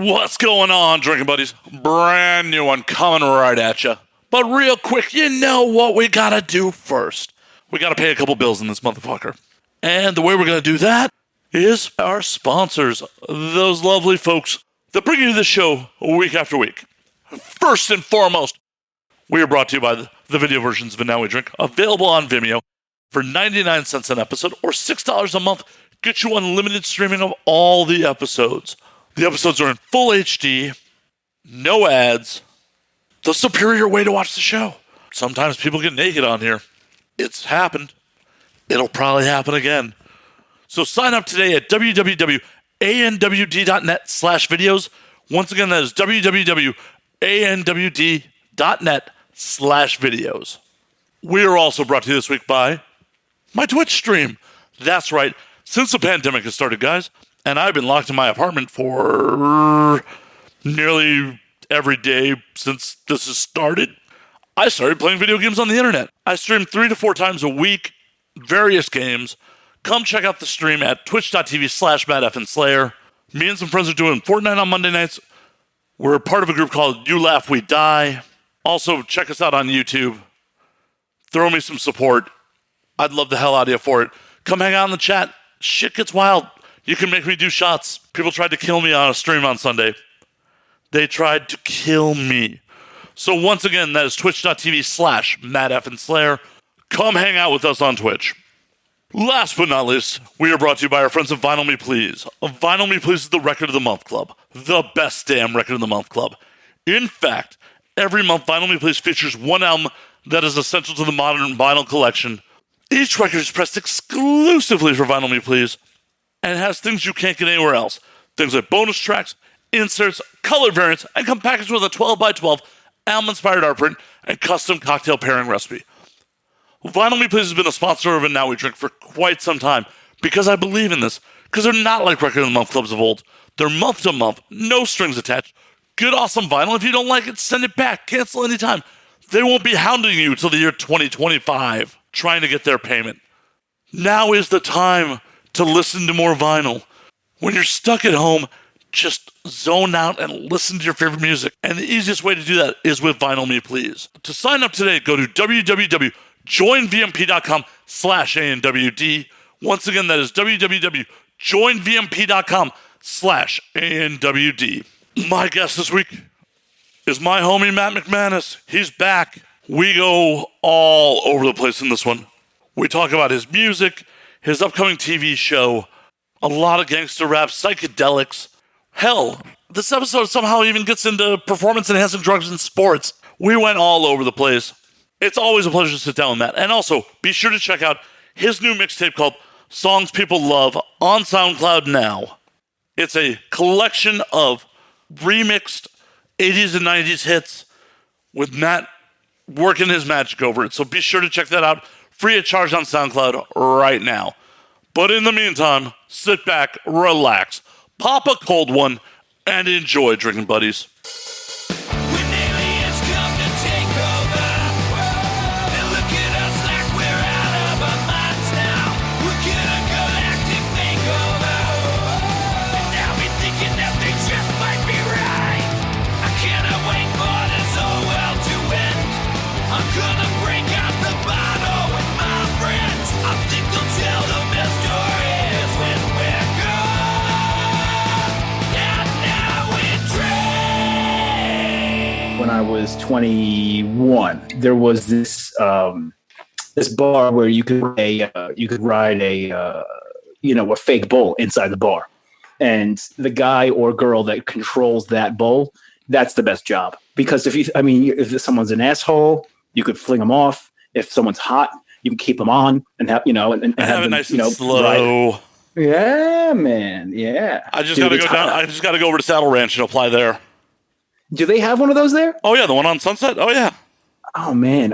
What's going on, drinking buddies? Brand new one coming right at you. But real quick, you know what we gotta do first. We gotta pay a couple bills in this motherfucker. And the way we're gonna do that is our sponsors, those lovely folks that bring you the show week after week. First and foremost, we are brought to you by the video versions of Now We Drink, available on Vimeo for 99 cents an episode or $6 a month. Get you unlimited streaming of all the episodes. The episodes are in full HD, no ads, the superior way to watch the show. Sometimes people get naked on here. It's happened. It'll probably happen again. So sign up today at www.anwd.net/videos. Once again, that is www.anwd.net/videos. We are also brought to you this week by my Twitch stream. That's right. Since the pandemic has started, guys, and I've been locked in my apartment for nearly every day since this has started, I started playing video games on the internet. I stream 3 to 4 times a week, various games. Come check out the stream at twitch.tv/MattFandSlayer. Me and some friends are doing Fortnite on Monday nights. We're part of a group called You Laugh, We Die. Also, check us out on YouTube. Throw me some support. I'd love the hell out of you for it. Come hang out in the chat. Shit gets wild. You can make me do shots. People tried to kill me on a stream on Sunday. They tried to kill me. So once again, that is twitch.tv/MattFandSlayer. Come hang out with us on Twitch. Last but not least, we are brought to you by our friends at Vinyl Me Please. Vinyl Me Please is the Record of the Month Club. The best damn Record of the Month Club. In fact, every month, Vinyl Me Please features one album that is essential to the modern vinyl collection. Each record is pressed exclusively for Vinyl Me Please and has things you can't get anywhere else. Things like bonus tracks, inserts, color variants, and come packaged with a 12x12 album-inspired art print and custom cocktail pairing recipe. Vinyl Me Please has been a sponsor of Now We Drink for quite some time because I believe in this, because they're not like Record of the Month clubs of old. They're month to month, no strings attached. Good, awesome vinyl. If you don't like it, send it back. Cancel anytime. They won't be hounding you till the year 2025 trying to get their payment. Now is the time to listen to more vinyl. When you're stuck at home, just zone out and listen to your favorite music. And the easiest way to do that is with Vinyl Me Please. To sign up today, go to www.joinvmp.com/ANWD. Once again, that is www.joinvmp.com/ANWD. My guest this week is my homie Matt McManus. He's back. We go all over the place in this one. We talk about his music, his upcoming TV show, a lot of gangster rap, psychedelics. Hell, this episode somehow even gets into performance-enhancing drugs and sports. We went all over the place. It's always a pleasure to sit down with Matt. And also, be sure to check out his new mixtape called Songs People Love on SoundCloud now. It's a collection of remixed 80s and 90s hits with Matt working his magic over it. So be sure to check that out. Free of charge on SoundCloud right now. But in the meantime, sit back, relax, pop a cold one, and enjoy, drinking buddies. When I was 21, there was this this bar where you could ride a fake bull inside the bar, and the guy or girl that controls that bull, that's the best job. Because if someone's an asshole, you could fling them off. If someone's hot, you can keep them on and have have it them, nice and slow. Ride. Yeah, man. Yeah. I just got to go down. I just got to go over to Saddle Ranch and apply there. Do they have one of those there? Oh yeah, the one on Sunset. Oh yeah. Oh man,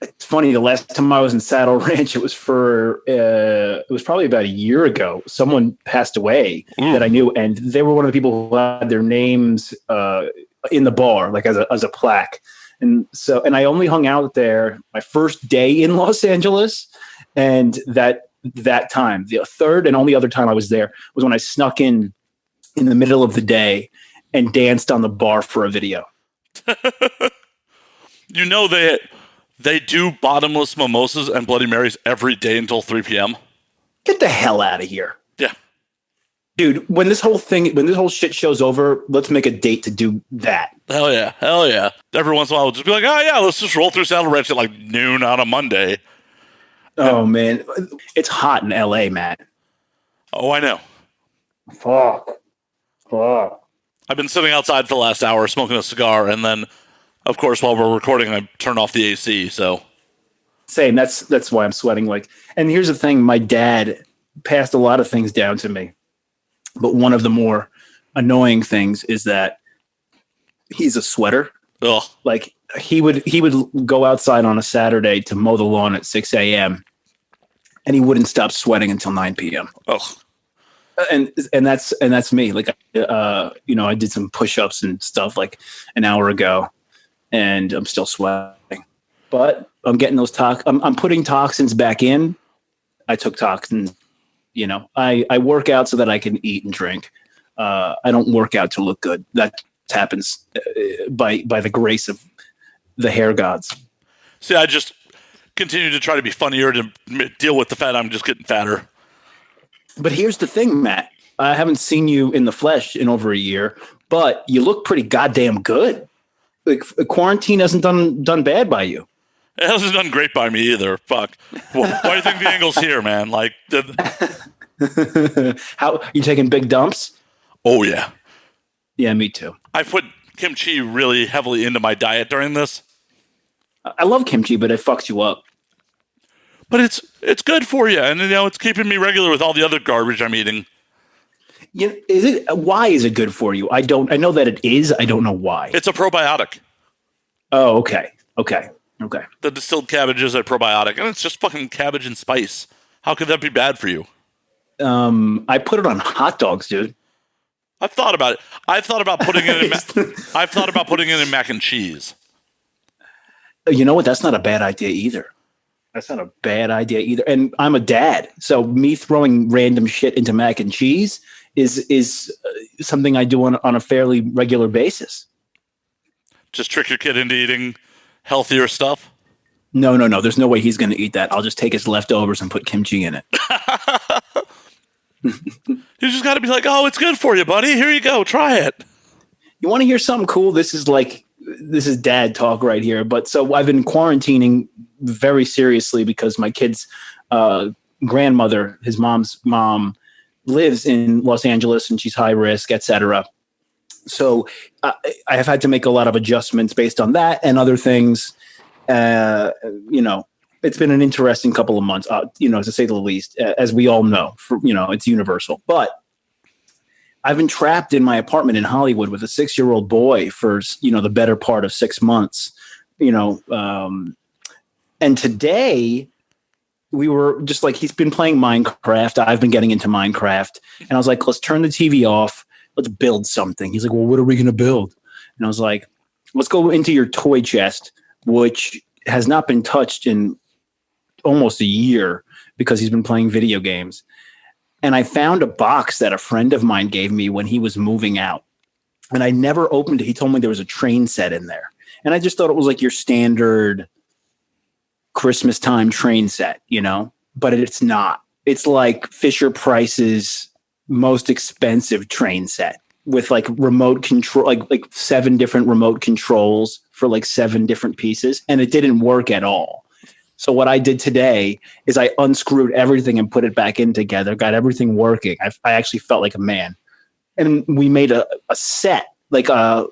it's funny. The last time I was in Saddle Ranch, it was probably about a year ago. Someone passed away that I knew, and they were one of the people who had their names in the bar, like as a plaque. And I only hung out there my first day in Los Angeles, and that time, the third and only other time I was there was when I snuck in in the middle of the day and danced on the bar for a video. You know they do bottomless mimosas and Bloody Marys every day until 3 p.m. Get the hell out of here. Yeah. Dude, when this whole shit show's over, let's make a date to do that. Hell yeah. Hell yeah. Every once in a while, we'll just be like, oh yeah, let's just roll through Saddle Ranch at like noon on a Monday. Oh, man. It's hot in L.A., Matt. Oh, I know. Fuck. I've been sitting outside for the last hour smoking a cigar, and then, of course, while we're recording, I turn off the AC, so. Same. That's why I'm sweating. Like, and here's the thing. My dad passed a lot of things down to me, but one of the more annoying things is that he's a sweater. Ugh. Like, he would go outside on a Saturday to mow the lawn at 6 a.m., and he wouldn't stop sweating until 9 p.m. Ugh. And that's me. Like, I did some push-ups and stuff like an hour ago, and I'm still sweating. But I'm getting those I'm putting toxins back in. I took toxins. I work out so that I can eat and drink. I don't work out to look good. That happens by the grace of the hair gods. See, I just continue to try to be funnier to deal with the fact I'm just getting fatter. But here's the thing, Matt. I haven't seen you in the flesh in over a year, but you look pretty goddamn good. Like, quarantine hasn't done bad by you. It hasn't done great by me either. Fuck. Well, why do you think the angle's here, man? Like, how you taking big dumps? Oh yeah. Yeah, me too. I put kimchi really heavily into my diet during this. I love kimchi, but it fucks you up. But it's good for you, and it's keeping me regular with all the other garbage I'm eating. Why is it good for you? I know that it is. I don't know why. It's a probiotic. Oh, okay. The distilled cabbage is a probiotic, and it's just fucking cabbage and spice. How could that be bad for you? I put it on hot dogs, dude. I've thought about it. I've thought about putting it in. I've thought about putting it in mac and cheese. You know what? That's not a bad idea either. And I'm a dad, so me throwing random shit into mac and cheese is something I do on a fairly regular basis. Just trick your kid into eating healthier stuff? No. There's no way he's going to eat that. I'll just take his leftovers and put kimchi in it. You just got to be like, oh, it's good for you, buddy. Here you go. Try it. You want to hear something cool? This is dad talk right here. But so I've been quarantining very seriously because my kid's grandmother, his mom's mom, lives in Los Angeles and she's high risk, etc. So I have had to make a lot of adjustments based on that and other things. It's been an interesting couple of months, to say the least, as we all know. It's universal. But I've been trapped in my apartment in Hollywood with a 6-year-old boy for, the better part of 6 months. And today we were just like, he's been playing Minecraft. I've been getting into Minecraft. And I was like, let's turn the TV off. Let's build something. He's like, well, what are we going to build? And I was like, let's go into your toy chest, which has not been touched in almost a year because he's been playing video games. And I found a box that a friend of mine gave me when he was moving out. And I never opened it. He told me there was a train set in there. And I just thought it was like your standard Christmas time train set, but it's not. It's like Fisher Price's most expensive train set with like remote control, like 7 different remote controls for like 7 different pieces. And it didn't work at all. So what I did today is I unscrewed everything and put it back in together, got everything working. I actually felt like a man. And we made a set, like a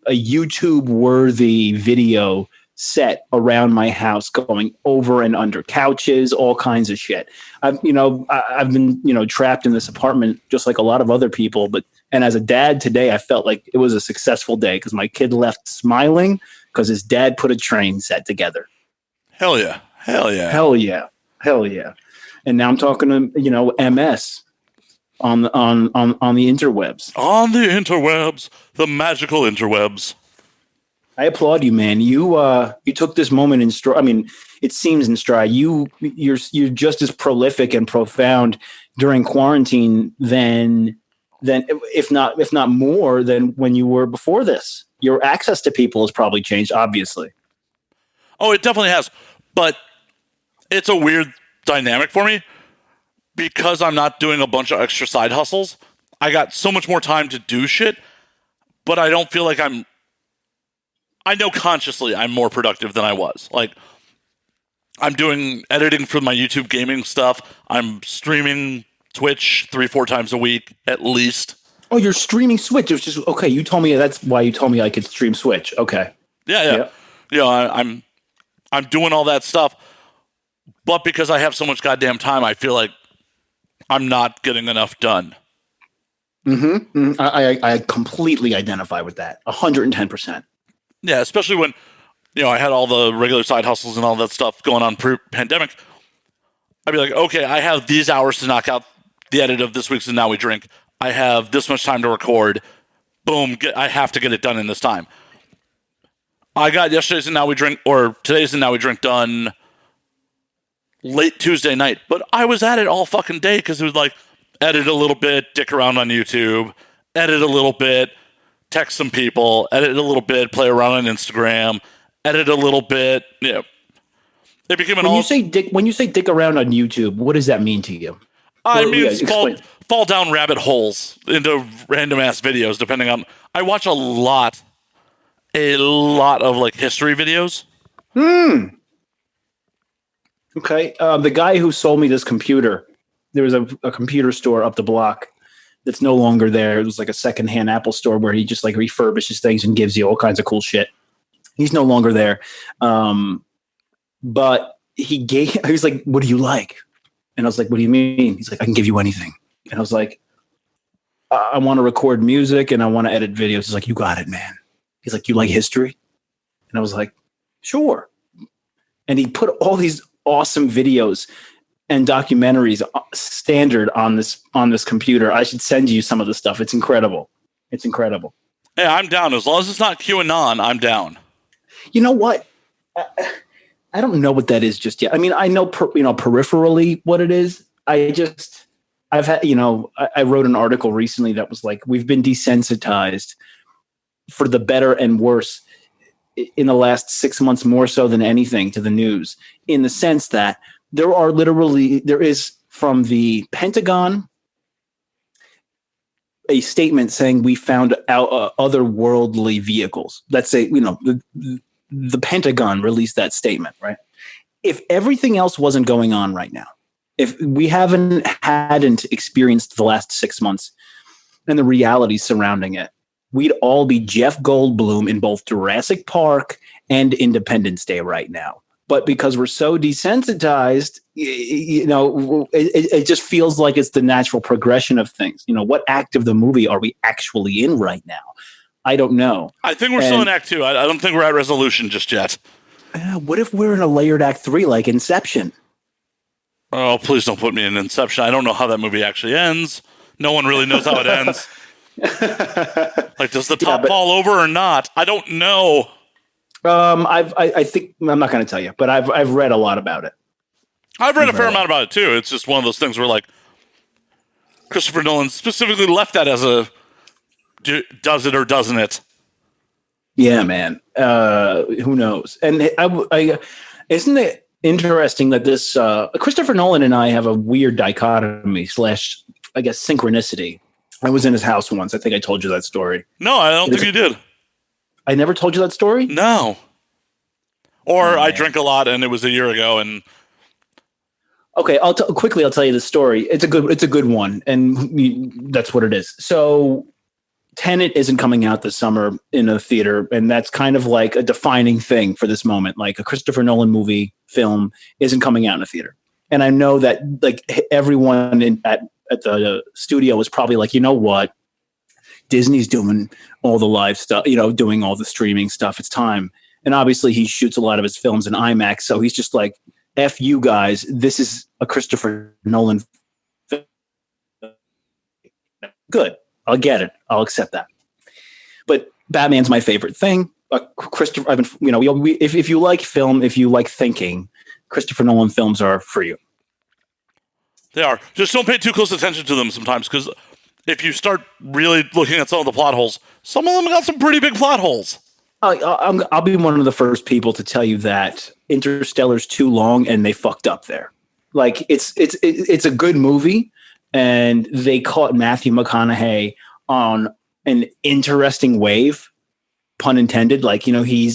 YouTube worthy video set around my house, going over and under couches, all kinds of shit. I've been trapped in this apartment just like a lot of other people, and as a dad today, I felt like it was a successful day because my kid left smiling because his dad put a train set together. Hell yeah. And now I'm talking to MS on the interwebs. On the interwebs, the magical interwebs. I applaud you, man. You took this moment in stride. I mean, it seems in stride. You're just as prolific and profound during quarantine than than if not more than when you were before this. Your access to people has probably changed, obviously. Oh, it definitely has. But it's a weird dynamic for me because I'm not doing a bunch of extra side hustles. I got so much more time to do shit, but I don't feel like I know consciously I'm more productive than I was. Like, I'm doing editing for my YouTube gaming stuff. I'm streaming Twitch 3-4 times a week at least. Oh, you're streaming Switch. It was just okay. You told me that's why you told me I could stream Switch. Okay. Yeah. You know, I'm doing all that stuff, but because I have so much goddamn time, I feel like I'm not getting enough done. I completely identify with that. 110%. Yeah, especially when, you know, I had all the regular side hustles and all that stuff going on pre-pandemic. I'd be like, okay, I have these hours to knock out the edit of this week's And Now We Drink. I have this much time to record. Boom, I have to get it done in this time. I got yesterday's And Now We Drink, or today's And Now We Drink done late Tuesday night, but I was at it all fucking day because it was like, edit a little bit, dick around on YouTube, edit a little bit, text some people, edit a little bit, play around on Instagram, edit a little bit. Yeah, it became an when you say dick around on YouTube, what does that mean to you? I mean, fall down rabbit holes into random ass videos. Depending on, I watch a lot of like history videos. Okay, the guy who sold me this computer, there was a computer store up the block that's no longer there. It was like a secondhand Apple store where he just like refurbishes things and gives you all kinds of cool shit. He's no longer there. But he was like, what do you like? And I was like, what do you mean? He's like, I can give you anything. And I was like, I want to record music and I want to edit videos. He's like, you got it, man. He's like, you like history? And I was like, sure. And he put all these awesome videos and documentaries standard on this computer. I should send you some of the stuff. It's incredible. It's incredible. Hey, I'm down. As long as it's not QAnon, I'm down. You know what? I don't know what that is just yet. I mean, I know, peripherally what it is. I've had, I wrote an article recently that was like, we've been desensitized for the better and worse in the last 6 months, more so than anything, to the news, in the sense that there is from the Pentagon a statement saying we found out otherworldly vehicles. Let's say, the Pentagon released that statement, right? If everything else wasn't going on right now, if we hadn't experienced the last 6 months and the realities surrounding it, we'd all be Jeff Goldblum in both Jurassic Park and Independence Day right now. But because we're so desensitized, it just feels like it's the natural progression of things. What act of the movie are we actually in right now? I don't know. I think we're still in Act 2. I don't think we're at resolution just yet. What if we're in a layered Act 3 like Inception? Oh, please don't put me in Inception. I don't know how that movie actually ends. No one really knows how it ends. Like, does the top fall over or not? I don't know. I think I'm not going to tell you, but I've read a lot about it. I've read a fair amount about it too. It's just one of those things where, like, Christopher Nolan specifically left that as a does it or doesn't it? Yeah, man. Who knows? And isn't it interesting that this Christopher Nolan and I have a weird dichotomy / I guess synchronicity. I was in his house once. I think I told you that story. No, I don't think you did. I never told you that story? No. Or I drink a lot and it was a year ago and okay, I'll tell you the story. It's a good one, and that's what it is. So Tenet isn't coming out this summer in a theater, and that's kind of like a defining thing for this moment. Like, a Christopher Nolan film isn't coming out in a theater. And I know that, like, everyone at the studio was probably like, you know what? Disney's doing all the live stuff, doing all the streaming stuff. It's time. And obviously he shoots a lot of his films in IMAX. So he's just like, F you guys, this is a Christopher Nolan film. Good. I'll get it. I'll accept that. But Batman's my favorite thing. Christopher, if you like film, if you like thinking, Christopher Nolan films are for you. They are. Just don't pay too close attention to them sometimes, because if you start really looking at some of the plot holes, some of them got some pretty big plot holes. I'll be one of the first people to tell you that Interstellar's too long and they fucked up there. Like it's a good movie, and they caught Matthew McConaughey on an interesting wave, pun intended. Like, you know, he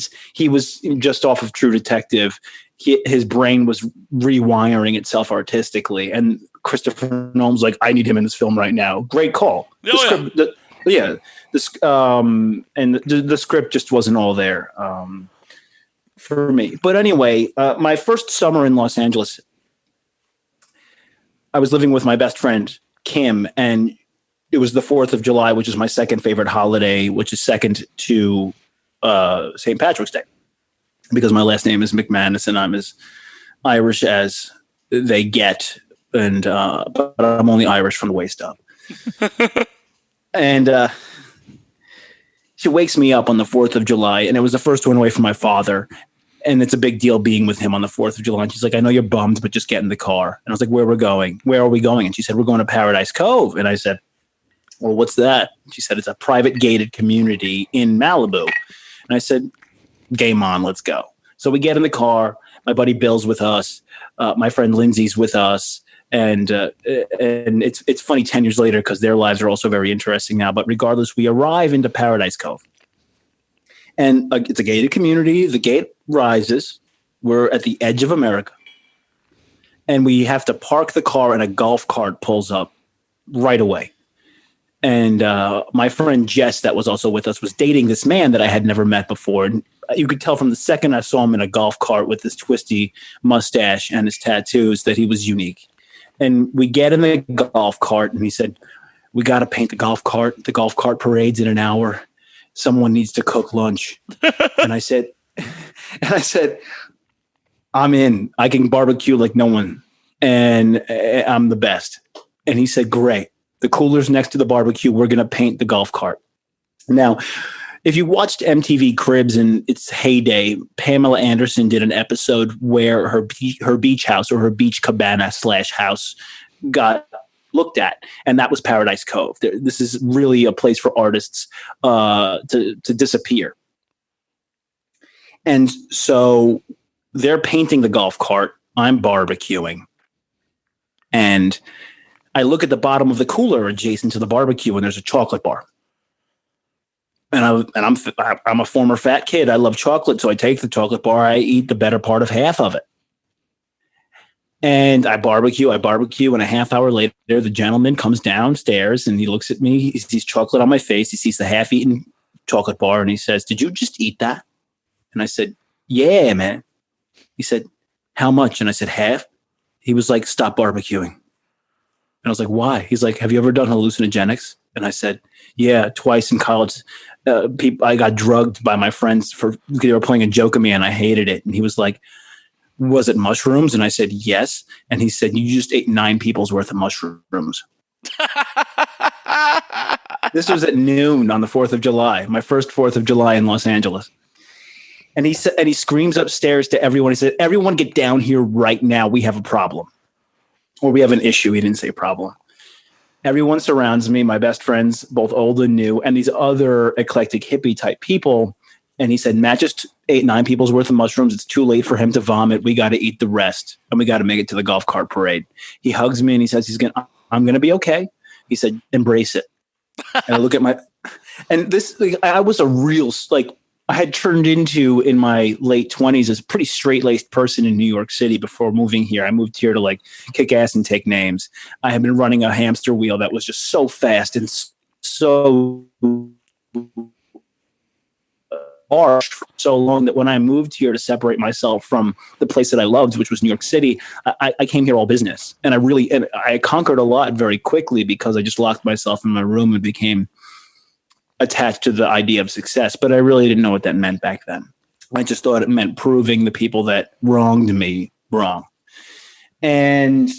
was just off of True Detective. His brain was rewiring itself artistically, and Christopher Nolan's like, I need him in this film right now. Great call. The script just wasn't all there for me. But anyway, my first summer in Los Angeles, I was living with my best friend Kim, and it was the 4th of July, which is my second favorite holiday, which is second to St. Patrick's Day, because my last name is McManus and I'm as Irish as they get, and but I'm only Irish from the waist up. And she wakes me up on the 4th of July, and it was the first one away from my father. And it's a big deal being with him on the 4th of July. And she's like, I know you're bummed, but just get in the car. And I was like, where are we going? And she said, we're going to Paradise Cove. And I said, well, what's that? She said, it's a private gated community in Malibu. And I said, game on, let's go. So we get in the car. My buddy Bill's with us. My friend Lindsay's with us. And it's funny 10 years later, because their lives are also very interesting now. But regardless, we arrive into Paradise Cove. And it's a gated community. The gate rises. We're at the edge of America. And we have to park the car, and a golf cart pulls up right away. And my friend Jess, that was also with us, was dating this man that I had never met before. And you could tell from the second I saw him in a golf cart with his twisty mustache and his tattoos that he was unique. And we get in the golf cart, and he said, we got to paint the golf cart. The golf cart parade's in an hour. Someone needs to cook lunch. And I said, I'm in. I can barbecue like no one, and I'm the best. And he said, great. The cooler's next to the barbecue. We're going to paint the golf cart. Now, if you watched MTV Cribs in its heyday, Pamela Anderson did an episode where her beach house, or her beach cabana / house, got looked at, and that was Paradise Cove. This is really a place for artists to disappear. And so they're painting the golf cart. I'm barbecuing, and I look at the bottom of the cooler adjacent to the barbecue, and there's a chocolate bar. And I'm a former fat kid. I love chocolate, so I take the chocolate bar. I eat the better part of half of it. And I barbecue, and a half hour later, the gentleman comes downstairs, and he looks at me. He sees chocolate on my face. He sees the half-eaten chocolate bar, and he says, did you just eat that? And I said, yeah, man. He said, how much? And I said, half. He was like, stop barbecuing. And I was like, why? He's like, have you ever done hallucinogenics? And I said, yeah, twice in college. I got drugged by my friends they were playing a joke on me, and I hated it. And he was like, was it mushrooms? And I said, yes. And he said, you just ate 9 people's worth of mushrooms. This was at noon on the 4th of July, my first 4th of July in Los Angeles. And he said, and he screams upstairs to everyone. He said, everyone get down here right now. We have a problem. Or we have an issue. He didn't say problem. Everyone surrounds me, my best friends, both old and new, and these other eclectic hippie type people. And he said, Matt just ate 9 people's worth of mushrooms. It's too late for him to vomit. We got to eat the rest, and we got to make it to the golf cart parade. He hugs me, and he says, I'm going to be okay. He said, embrace it. And I look at and this, I was a real, I had turned into, in my late 20s, as a pretty straight-laced person in New York City before moving here. I moved here to kick ass and take names. I had been running a hamster wheel that was just so fast and so harsh for so long that when I moved here to separate myself from the place that I loved, which was New York City, I came here all business. And I conquered a lot very quickly because I just locked myself in my room and became attached to the idea of success. But I really didn't know what that meant back then. I just thought it meant proving the people that wronged me wrong. And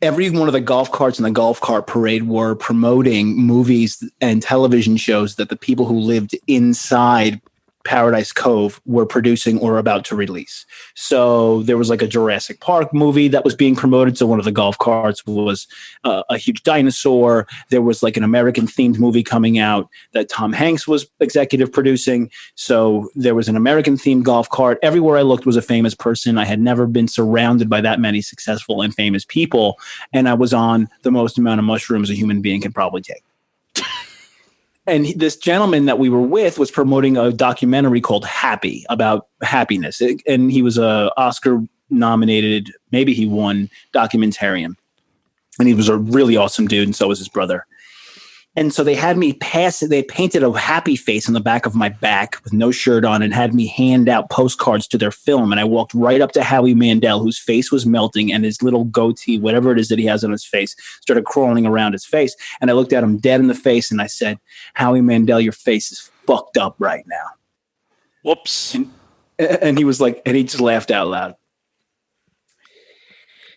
every one of the golf carts in the golf cart parade were promoting movies and television shows that the people who lived inside Paradise Cove were producing or about to release. So there was like a Jurassic Park movie that was being promoted. So one of the golf carts was a huge dinosaur. There was like an American themed movie coming out that Tom Hanks was executive producing. So there was an American themed golf cart. Everywhere I looked was a famous person. I had never been surrounded by that many successful and famous people. And I was on the most amount of mushrooms a human being can probably take. And this gentleman that we were with was promoting a documentary called Happy about happiness. And he was a Oscar nominated, maybe he won, documentarian. And he was a really awesome dude. And so was his brother. And so they had me they painted a happy face on the back of my back with no shirt on and had me hand out postcards to their film. And I walked right up to Howie Mandel, whose face was melting and his little goatee, whatever it is that he has on his face, started crawling around his face. And I looked at him dead in the face and I said, Howie Mandel, your face is fucked up right now. Whoops. And he was like, and he just laughed out loud.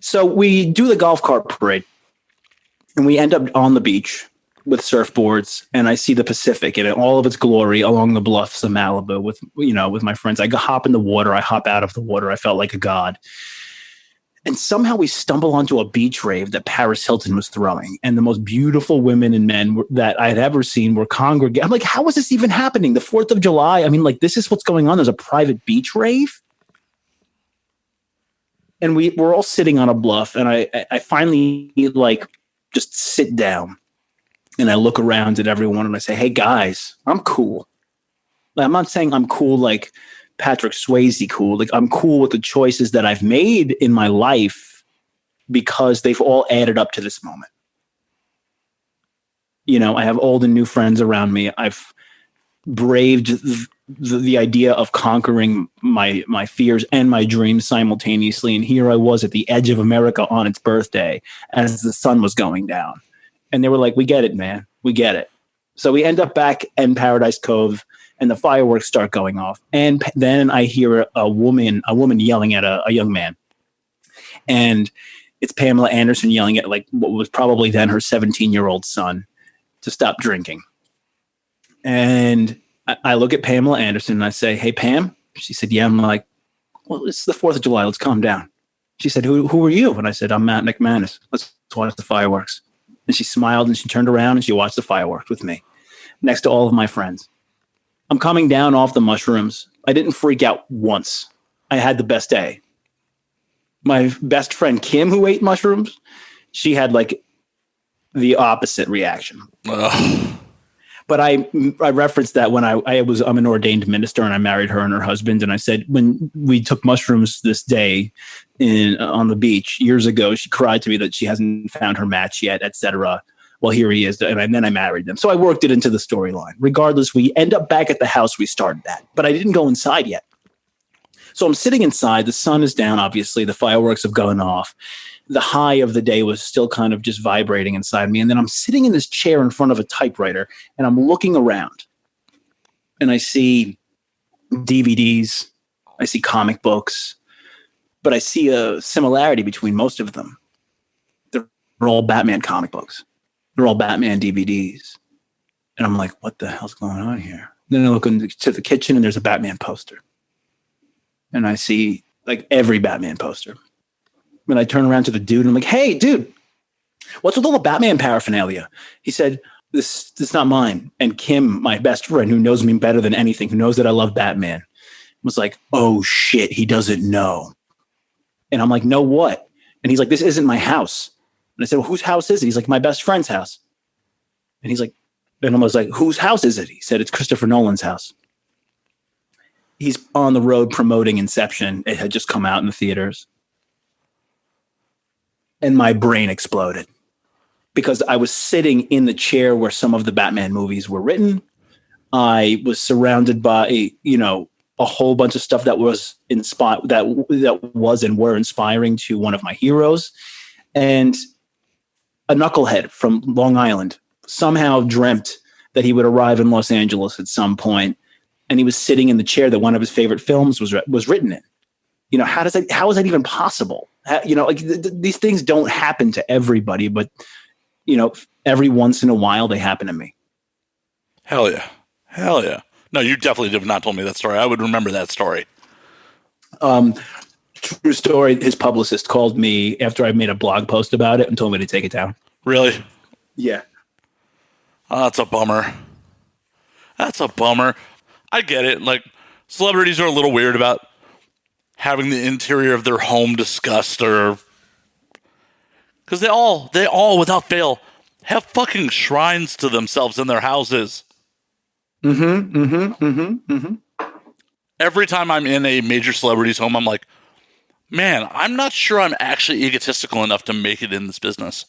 So we do the golf cart parade and we end up on the beach with surfboards, and I see the Pacific in all of its glory along the bluffs of Malibu with my friends. I hop in the water. I hop out of the water. I felt like a god. And somehow we stumble onto a beach rave that Paris Hilton was throwing, and the most beautiful women and men that I'd ever seen were congregating. I'm like, how is this even happening? The 4th of July? I mean, like, this is what's going on. There's a private beach rave? And we're all sitting on a bluff, and I finally, like, just sit down. And I look around at everyone and I say, hey, guys, I'm cool. Like, I'm not saying I'm cool like Patrick Swayze cool. Like, I'm cool with the choices that I've made in my life because they've all added up to this moment. You know, I have old and new friends around me. I've braved the idea of conquering my fears and my dreams simultaneously. And here I was at the edge of America on its birthday as the sun was going down. And they were like, we get it, man. We get it. So we end up back in Paradise Cove and the fireworks start going off. And then I hear a woman yelling at a young man. And it's Pamela Anderson yelling at like what was probably then her 17-year-old son to stop drinking. And I look at Pamela Anderson and I say, hey, Pam. She said, yeah. I'm like, well, it's the 4th of July. Let's calm down. She said, who are you? And I said, I'm Matt Mcmanus. Let's watch the fireworks. And she smiled and she turned around and she watched the fireworks with me next to all of my friends. I'm coming down off the mushrooms. I didn't freak out once. I had the best day. My best friend, Kim, who ate mushrooms, she had like the opposite reaction. Ugh. But I referenced that when I'm an ordained minister and I married her and her husband. And I said, when we took mushrooms this day on the beach years ago, she cried to me that she hasn't found her match yet, etc. Well, here he is. And then I married them. So I worked it into the storyline. Regardless, we end up back at the house we started at, but I didn't go inside yet. So I'm sitting inside. The sun is down, obviously. The fireworks have gone off. The high of the day was still kind of just vibrating inside me. And then I'm sitting in this chair in front of a typewriter and I'm looking around and I see DVDs, I see comic books, but I see a similarity between most of them. They're all Batman comic books. They're all Batman DVDs. And I'm like, what the hell's going on here? Then I look into the kitchen and there's a Batman poster. And I see like every Batman poster. And I turn around to the dude and I'm like, hey, dude, what's with all the Batman paraphernalia? He said, this is not mine. And Kim, my best friend, who knows me better than anything, who knows that I love Batman, was like, oh, shit, he doesn't know. And I'm like, no, what? And he's like, this isn't my house. And I said, well, whose house is it? He's like, my best friend's house. And he's like, and I was like, whose house is it? He said, it's Christopher Nolan's house. He's on the road promoting Inception. It had just come out in the theaters. And my brain exploded because I was sitting in the chair where some of the Batman movies were written. I was surrounded by, a whole bunch of stuff that was that was and were inspiring to one of my heroes. And a knucklehead from Long Island somehow dreamt that he would arrive in Los Angeles at some point, and he was sitting in the chair that one of his favorite films was written in. How is that even possible? These things don't happen to everybody, but every once in a while they happen to me. Hell yeah. No, you definitely have not told me that story. I would remember that story. True story. His publicist called me after I made a blog post about it and told me to take it down. Really? Yeah. Oh, that's a bummer. That's a bummer. I get it. Like, celebrities are a little weird about having the interior of their home discussed, or because they all without fail have fucking shrines to themselves in their houses. Every time I'm in a major celebrity's home, I'm like, man, I'm not sure I'm actually egotistical enough to make it in this business.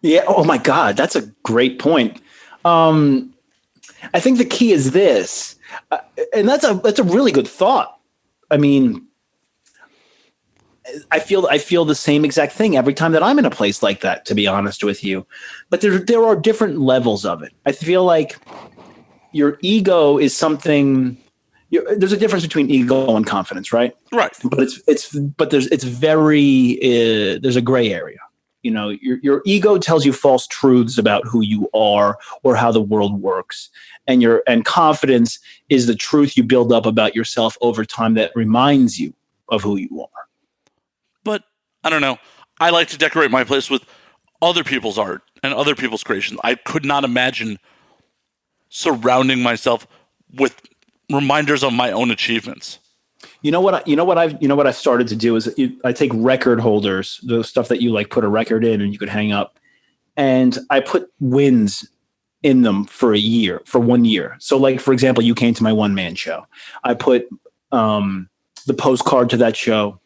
Yeah. Oh my God, that's a great point. I think the key is this, and that's a really good thought. I mean, I feel the same exact thing every time that I'm in a place like that, to be honest with you. But there are different levels of it. I feel like your ego is something. There's a difference between ego and confidence, right? Right. But there's a gray area. You know, your ego tells you false truths about who you are or how the world works. And confidence is the truth you build up about yourself over time that reminds you of who you are. But I don't know. I like to decorate my place with other people's art and other people's creations. I could not imagine surrounding myself with reminders of my own achievements. You know what I've started to do is I take record holders, the stuff that you like put a record in and you could hang up, and I put wins in them for 1 year. So like, for example, you came to my one-man show. I put the postcard to that show.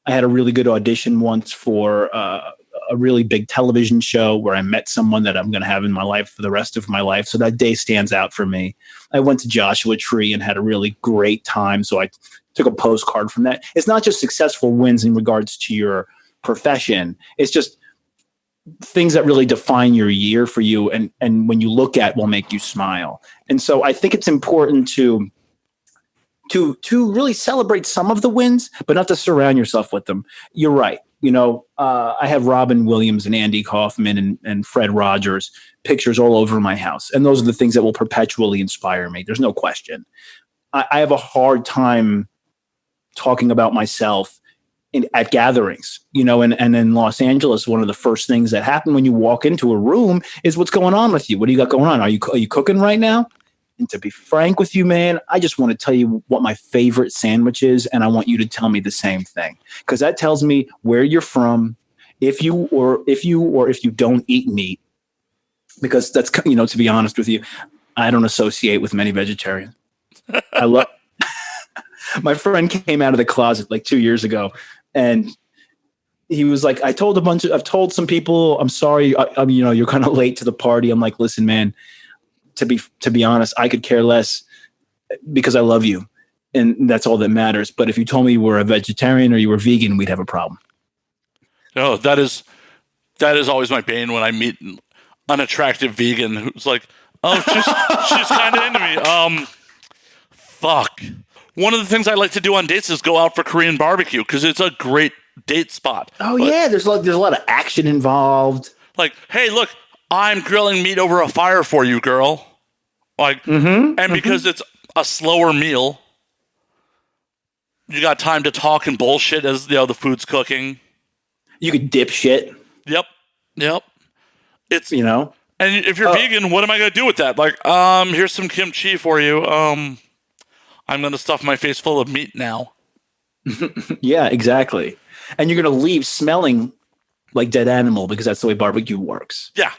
I had a really good audition once for a really big television show where I met someone that I'm going to have in my life for the rest of my life. So that day stands out for me. I went to Joshua Tree and had a really great time. So I took a postcard from that. It's not just successful wins in regards to your profession. It's just things that really define your year for you. And when you look at will make you smile. And so I think it's important to really celebrate some of the wins, but not to surround yourself with them. You're right. You know, I have Robin Williams and Andy Kaufman and Fred Rogers pictures all over my house. And those are the things that will perpetually inspire me. There's no question. I have a hard time talking about myself at gatherings, you know, and in Los Angeles, one of the first things that happen when you walk into a room is what's going on with you. What do you got going on? Are you cooking right now? And to be frank with you, man, I just want to tell you what my favorite sandwich is, and I want you to tell me the same thing, because that tells me where you're from, if you don't eat meat, because that's, you know, to be honest with you, I don't associate with many vegetarians. I love. My friend came out of the closet like 2 years ago, and he was like, I've told some people, I'm sorry, I'm you know, you're kind of late to the party. I'm like, listen, man. To be honest, I could care less because I love you, and that's all that matters. But if you told me you were a vegetarian or you were vegan, we'd have a problem. No, that is always my bane when I meet an unattractive vegan who's like, oh, she's kind of into me. Fuck. One of the things I like to do on dates is go out for Korean barbecue because it's a great date spot. Oh, yeah, there's a lot of action involved. Like, hey, look, I'm grilling meat over a fire for you, girl. Like, because it's a slower meal, you got time to talk and bullshit as, you know, the food's cooking. You could dip shit. Yep. It's, you know, and if you're vegan, what am I going to do with that? Like, here's some kimchi for you. I'm going to stuff my face full of meat now. Yeah, exactly. And you're going to leave smelling like dead animal because that's the way barbecue works. Yeah.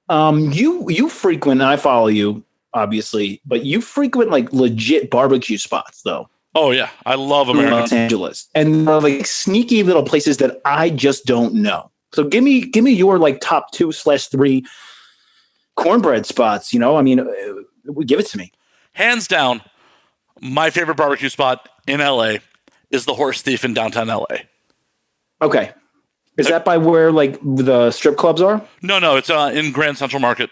You frequent, and I follow you, obviously, but you frequent like legit barbecue spots, though. Oh yeah, I love America. Los Angeles, and like sneaky little places that I just don't know. So give me your like top 2/3 cornbread spots. You know, I mean, give it to me. Hands down, my favorite barbecue spot in LA is the Horse Thief in downtown LA. Okay. Is that by where like the strip clubs are? No, it's in Grand Central Market.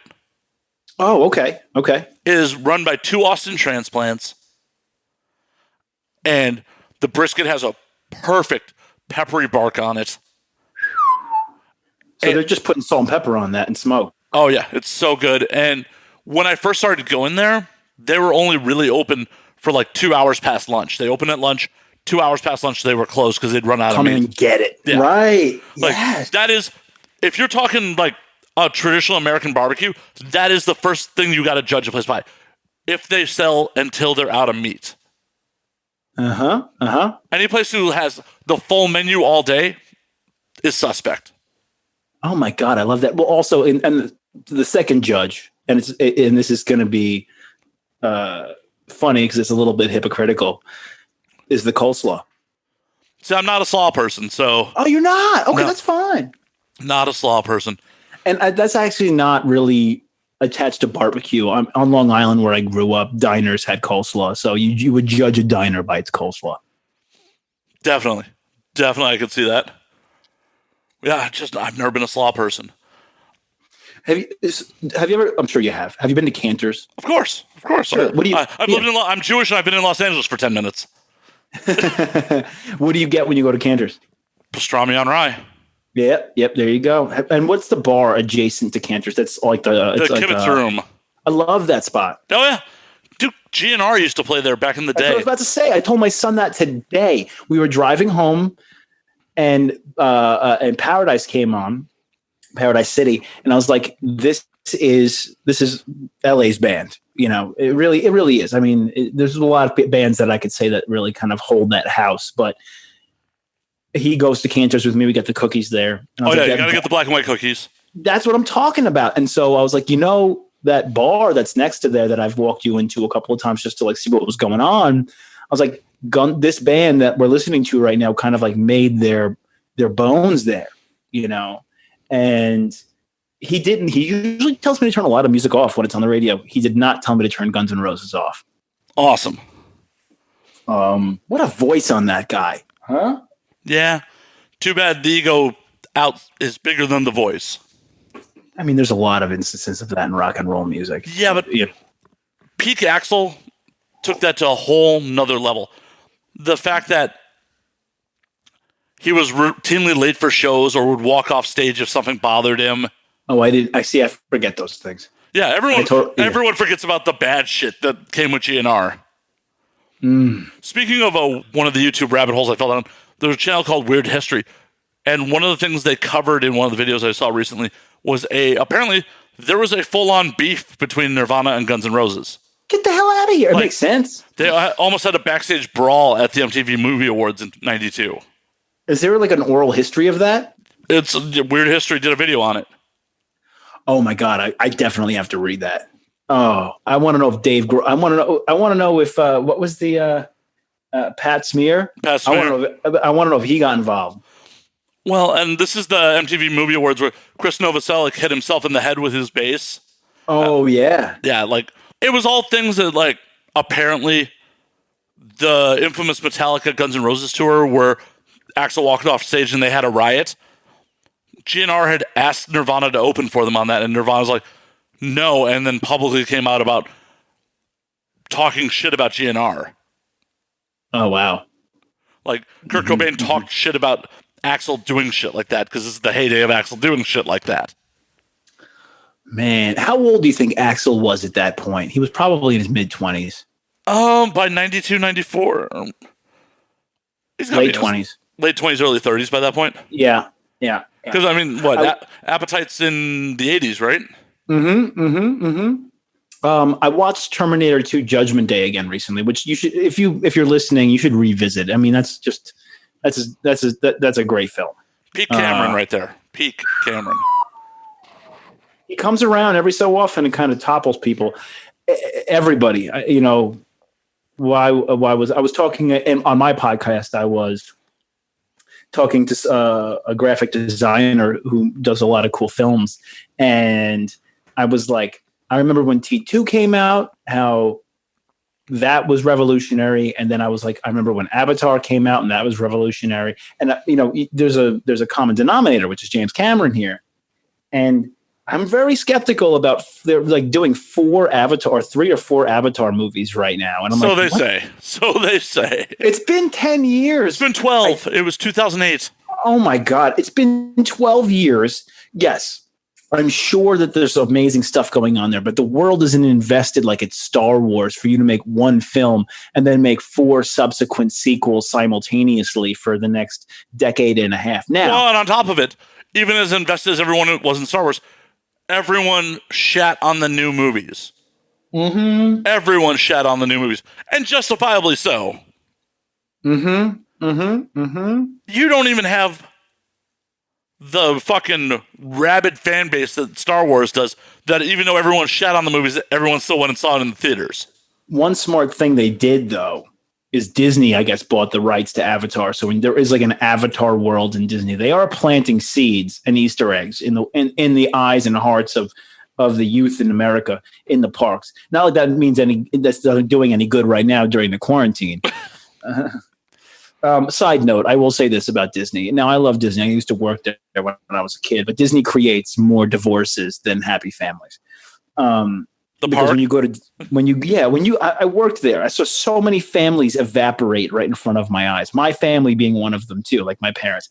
Oh, okay. It is run by 2 Austin transplants, and the brisket has a perfect peppery bark on it. So they're just putting salt and pepper on that and smoke. Oh yeah, it's so good. And when I first started going there, they were only really open for like 2 hours past lunch. They opened at lunch. 2 hours past lunch, they were closed because they'd run out of meat. Come and get it. Yeah. Right. Like, yes. that is, if you're talking like a traditional American barbecue, that is the first thing you got to judge a place by. If they sell until they're out of meat. Any place who has the full menu all day is suspect. Oh my God, I love that. Well, also, and the second judge, and this is going to be funny because it's a little bit hypocritical, is the coleslaw. See, I'm not a slaw person, so. Oh, you're not? Okay, No. that's fine. Not a slaw person. And that's actually not really attached to barbecue. I'm on Long Island where I grew up. Diners had coleslaw, so you would judge a diner by its coleslaw. Definitely, I could see that. Yeah, I've never been a slaw person. Have you ever? I'm sure you have. Have you been to Cantor's? Of course. Sure. What do you? I've lived in. I'm Jewish, and I've been in Los Angeles for 10 minutes. What do you get when you go to Cantor's? Pastrami on rye. Yep. There you go. And what's the bar adjacent to Cantor's? That's like the Kibitz Room. I love that spot. Oh yeah, dude. GNR used to play there back in the day. That's what I was about to say. I told my son that today. We were driving home, and Paradise came on, Paradise City, and I was like, "This is LA's band." You know, it really is. I mean, there's a lot of bands that I could say that really kind of hold that house, but. He goes to Cantor's with me. We get the cookies there. Oh, yeah, you got to get the black and white cookies. That's what I'm talking about. And so I was like, that bar that's next to there that I've walked you into a couple of times just to like see what was going on. I was like, this band that we're listening to right now kind of like made their bones there, and he didn't. He usually tells me to turn a lot of music off when it's on the radio. He did not tell me to turn Guns N' Roses off. Awesome. What a voice on that guy, huh? Yeah. Too bad the ego out is bigger than the voice. I mean, there's a lot of instances of that in rock and roll music. Yeah, but peak Axl took that to a whole nother level. The fact that he was routinely late for shows or would walk off stage if something bothered him. Oh, I forget those things. Yeah, everyone forgets about the bad shit that came with GNR. Speaking of one of the YouTube rabbit holes I fell down, there's a channel called Weird History, and one of the things they covered in one of the videos I saw recently was apparently there was a full-on beef between Nirvana and Guns N' Roses. Get the hell out of here. It makes sense. They almost had a backstage brawl at the MTV Movie Awards in 92. Is there like an oral history of that? It's Weird History did a video on it. Oh my God. I definitely have to read that. Oh, I want to know if I want to know if, what was the, Pat Smear? Pat Smear. I want to know if he got involved. Well, and this is the MTV Movie Awards where Chris Novoselic hit himself in the head with his bass. Oh, yeah. Yeah, like, it was all things that, like, apparently the infamous Metallica Guns N' Roses tour where Axl walked off stage and they had a riot. GNR had asked Nirvana to open for them on that, and Nirvana's like, no, and then publicly came out about talking shit about GNR. Oh, wow. Like, Kurt Cobain talked shit about Axl doing shit like that because this is the heyday of Axl doing shit like that. Man, how old do you think Axl was at that point? He was probably in his mid-20s. By 92, 94. He's late 20s. Late 20s, early 30s by that point? Yeah. Because, I mean, Appetite's in the 80s, right? I watched Terminator 2 Judgment Day again recently, which you should, if you're listening, you should revisit. I mean, that's a great film. Peak Cameron right there. Peak Cameron. He comes around every so often and kind of topples people. Everybody, I was talking on my podcast. I was talking to a graphic designer who does a lot of cool films, and I was like, I remember when T2 came out, how that was revolutionary. And then I was like, I remember when Avatar came out and that was revolutionary. And, there's a common denominator, which is James Cameron here. And I'm very skeptical about they're like doing 3 or 4 Avatar movies right now. And I'm So they say. It's been 10 years. It's been 12. It was 2008. Oh my God. It's been 12 years. Yes. I'm sure that there's amazing stuff going on there, but the world isn't invested like it's Star Wars for you to make one film and then make 4 subsequent sequels simultaneously for the next decade and a half. Now, well, and on top of it, even as invested as everyone was in Star Wars, everyone shat on the new movies. mm-hmm. Everyone shat on the new movies, and justifiably so. Mm-hmm. Mm-hmm. Mm-hmm. You don't even have the fucking rabid fan base that Star Wars does, that even though everyone shat on the movies, everyone still went and saw it in the theaters. One smart thing they did, though, is Disney, I guess, bought the rights to Avatar. So when there is like an Avatar world in Disney, they are planting seeds and Easter eggs in the eyes and hearts of the youth in America in the parks. Not like that means that's not doing any good right now during the quarantine. Side note, I will say this about Disney. Now, I love Disney. I used to work there when I was a kid, but Disney creates more divorces than happy families. The because park? I worked there. I saw so many families evaporate right in front of my eyes. My family being one of them too, like my parents.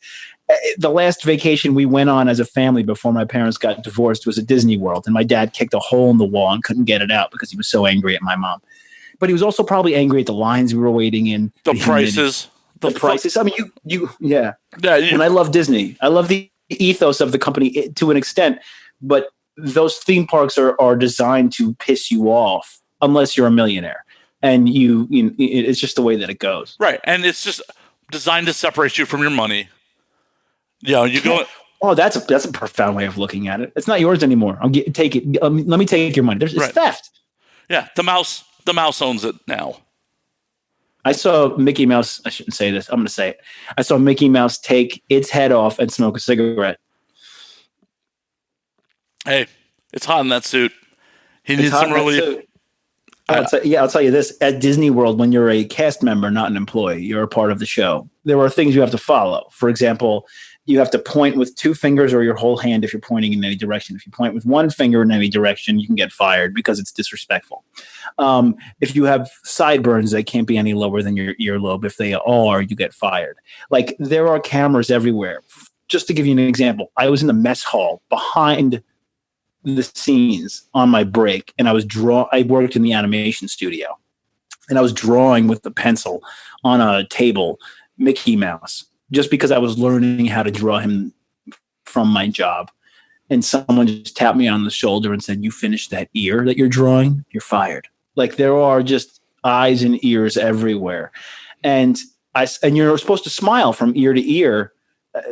The last vacation we went on as a family before my parents got divorced was at Disney World, and my dad kicked a hole in the wall and couldn't get it out because he was so angry at my mom. But he was also probably angry at the lines we were waiting in. The prices. The prices. I mean, yeah. Yeah. And I love Disney. I love the ethos of the company to an extent, but those theme parks are designed to piss you off unless you're a millionaire, and it's just the way that it goes. Right, and it's just designed to separate you from your money. You go. Oh, that's a profound way of looking at it. It's not yours anymore. Take it. Let me take your money. It's theft. Yeah, the mouse owns it now. I saw Mickey Mouse. I shouldn't say this. I'm going to say it. I saw Mickey Mouse take its head off and smoke a cigarette. Hey, it's hot in that suit. He needs some relief. I'll tell you this. At Disney World, when you're a cast member, not an employee, you're a part of the show. There are things you have to follow. For example, you have to point with 2 fingers or your whole hand if you're pointing in any direction. If you point with 1 finger in any direction, you can get fired because it's disrespectful. If you have sideburns, they can't be any lower than your earlobe. If they are, you get fired. Like, there are cameras everywhere. Just to give you an example, I was in the mess hall behind the scenes on my break, and I worked in the animation studio, and I was drawing with the pencil on a table Mickey Mouse, just because I was learning how to draw him from my job. And someone just tapped me on the shoulder and said, "You finished that ear that you're drawing? You're fired." Like, there are just eyes and ears everywhere, and you're supposed to smile from ear to ear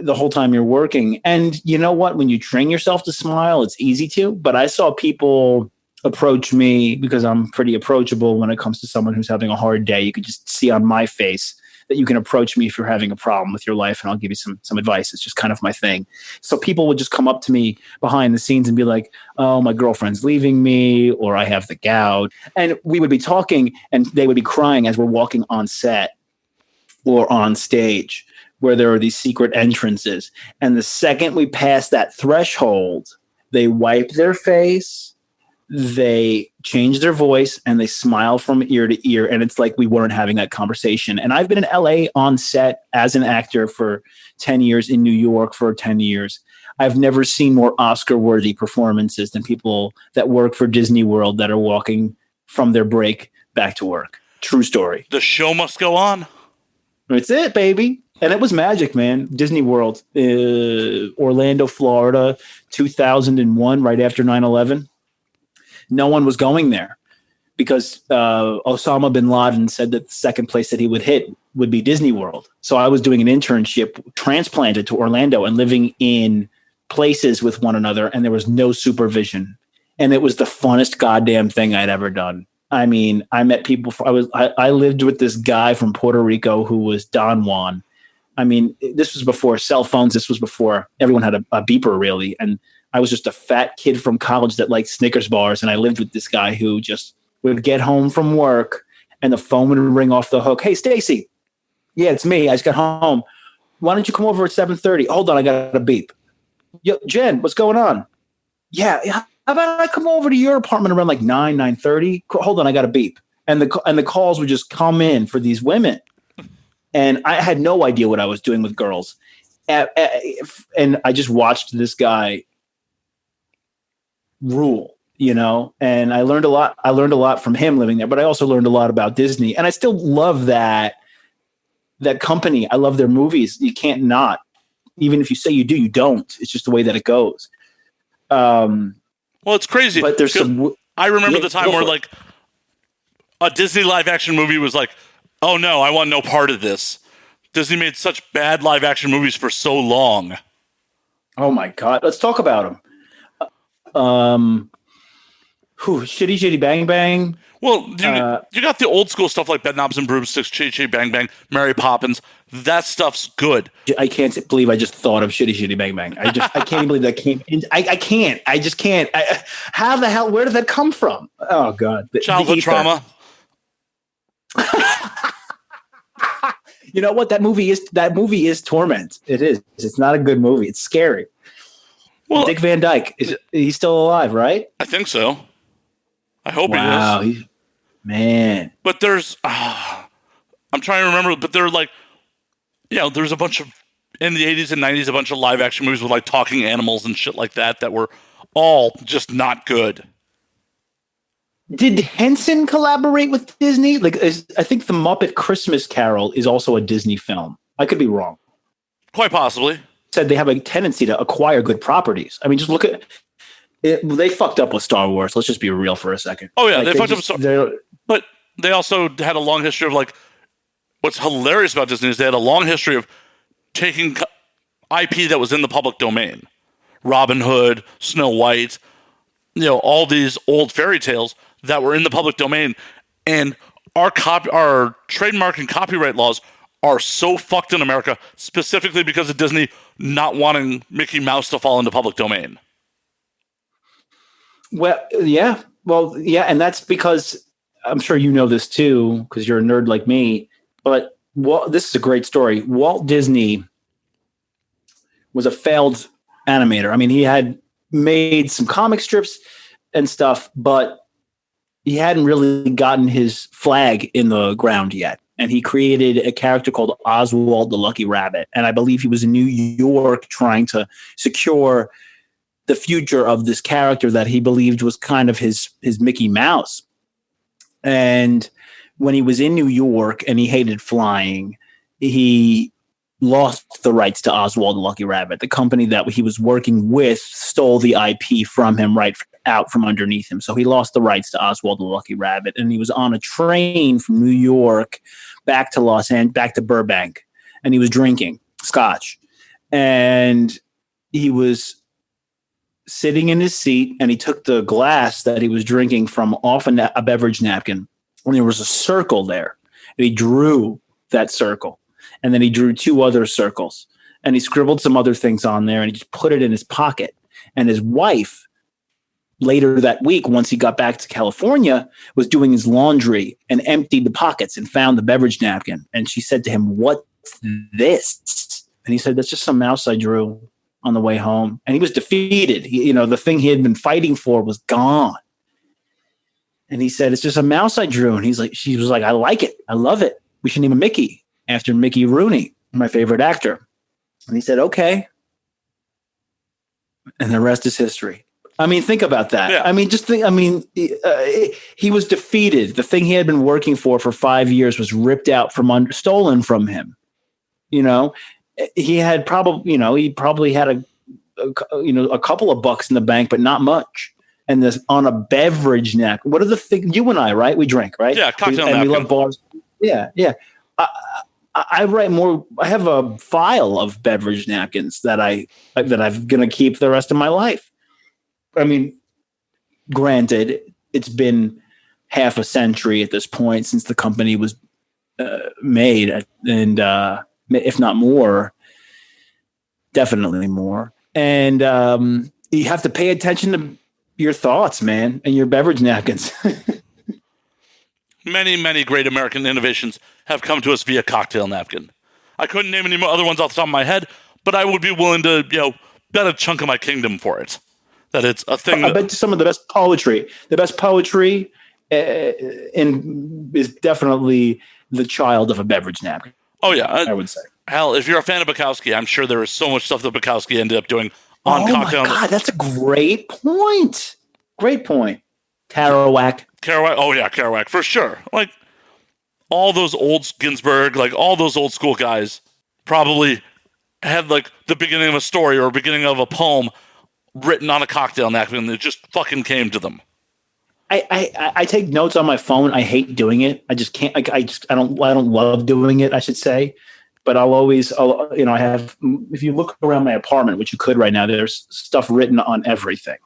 the whole time you're working. And you know what? When you train yourself to smile, it's easy to. But I saw people approach me because I'm pretty approachable when it comes to someone who's having a hard day. You could just see on my face that you can approach me if you're having a problem with your life, and I'll give you some advice. It's just kind of my thing. So people would just come up to me behind the scenes and be like, "Oh, my girlfriend's leaving me," or "I have the gout." And we would be talking, and they would be crying as we're walking on set or on stage, where there are these secret entrances. And the second we pass that threshold, they wipe their face, they change their voice, and they smile from ear to ear. And it's like we weren't having that conversation. And I've been in LA on set as an actor for 10 years, in New York for 10 years. I've never seen more Oscar-worthy performances than people that work for Disney World that are walking from their break back to work. True story. The show must go on. That's it, baby. And it was magic, man. Disney World, Orlando, Florida, 2001, right after 9/11. No one was going there because Osama bin Laden said that the second place that he would hit would be Disney World. So I was doing an internship transplanted to Orlando and living in places with one another, and there was no supervision. And it was the funnest goddamn thing I'd ever done. I mean, I met people. I lived with this guy from Puerto Rico who was Don Juan. I mean, this was before cell phones. This was before everyone had a beeper, really. And I was just a fat kid from college that liked Snickers bars. And I lived with this guy who just would get home from work and the phone would ring off the hook. "Hey, Stacy." "Yeah, it's me. I just got home. Why don't you come over at 7:30? "Hold on, I got a beep." "Yo, Jen, what's going on?" "Yeah. How about I come over to your apartment around like 9:30? Hold on, I got a beep." And the calls would just come in for these women. And I had no idea what I was doing with girls. And I just watched this guy rule, you know, and I learned a lot. I learned a lot from him living there, but I also learned a lot about Disney, and I still love that company. I love their movies. You can't not, even if you say you do, you don't. It's just the way that it goes. Well, it's crazy. But there's some. I remember the time where like a Disney live action movie was like, oh no, I want no part of this. Disney made such bad live action movies for so long. Oh my God. Let's talk about them. Shitty Shitty Bang Bang. Well, you got the old school stuff like Bedknobs and Broomsticks, Chitty Chitty Bang Bang, Mary Poppins. That stuff's good. I can't believe I just thought of Shitty Shitty Bang Bang. I can't even believe that came in. I can't. I just can't. How the hell? Where did that come from? Oh God. Childhood trauma. You know what? That movie is torment. It is. It's not a good movie. It's scary. Well, Dick Van Dyke, he's still alive, right? I think so. I hope he is. Man. But there's, I'm trying to remember, but they're like, there's a bunch of, in the 80s and 90s, a bunch of live action movies with like talking animals and shit like that were all just not good. Did Henson collaborate with Disney? I think the Muppet Christmas Carol is also a Disney film. I could be wrong. Quite possibly. Said they have a tendency to acquire good properties. I mean, just look at it. They fucked up with Star Wars. Let's just be real for a second. Oh yeah, they fucked up. But they also had a long history of like. What's hilarious about Disney is they had a long history of taking IP that was in the public domain, Robin Hood, Snow White, all these old fairy tales that were in the public domain, and our trademark and copyright laws are so fucked in America, specifically because of Disney not wanting Mickey Mouse to fall into public domain. Well, yeah. And that's because I'm sure you know this too, because you're a nerd like me, but this is a great story. Walt Disney was a failed animator. I mean, he had made some comic strips and stuff, but he hadn't really gotten his flag in the ground yet. And he created a character called Oswald the Lucky Rabbit. And I believe he was in New York trying to secure the future of this character that he believed was kind of his Mickey Mouse. And when he was in New York and he hated flying, he lost the rights to Oswald the Lucky Rabbit. The company that he was working with stole the IP from him right out from underneath him. So he lost the rights to Oswald the Lucky Rabbit, and he was on a train from New York back to Burbank, and he was drinking scotch. And he was sitting in his seat, and he took the glass that he was drinking from off a beverage napkin, and there was a circle there. And he drew that circle. And then he drew two other circles, and he scribbled some other things on there, and he just put it in his pocket. And his wife, later that week, once he got back to California, was doing his laundry and emptied the pockets and found the beverage napkin. And she said to him, "What's this?" And he said, "That's just some mouse I drew on the way home." And he was defeated. The thing he had been fighting for was gone. And he said, "It's just a mouse I drew." And she was like, "I like it. I love it. We should name him Mickey after Mickey Rooney, my favorite actor." And he said, "Okay." And the rest is history. I mean, think about that. Yeah. I mean, just think. I mean, he was defeated. The thing he had been working for 5 years was ripped out stolen from him. He had probably had a couple of bucks in the bank, but not much. And this on a beverage napkin. What are the things? You and I, right? We drink, right? Yeah, cocktail napkin. And we love bars. Yeah. I write more. I have a file of beverage napkins that I'm going to keep the rest of my life. I mean, granted, it's been half a century at this point since the company was made, and if not more, definitely more. And you have to pay attention to your thoughts, man, and your beverage napkins. Many, many great American innovations have come to us via cocktail napkin. I couldn't name any other ones off the top of my head, but I would be willing to, bet a chunk of my kingdom for it. That it's a thing. I bet some of the best poetry is definitely the child of a beverage napkin. Oh yeah, I would say. Hell, if you're a fan of Bukowski, I'm sure there is so much stuff that Bukowski ended up doing on cocktail. Oh my God, that's a great point. Great point. Kerouac. Oh yeah, Kerouac for sure. Like all those old Ginsberg, like all those old school guys probably had like the beginning of a story or beginning of a poem written on a cocktail napkin and it just fucking came to them. I take notes on my phone. I hate doing it. I just can't. I don't love doing it, I should say. But I have. If you look around my apartment, which you could right now, there's stuff written on everything.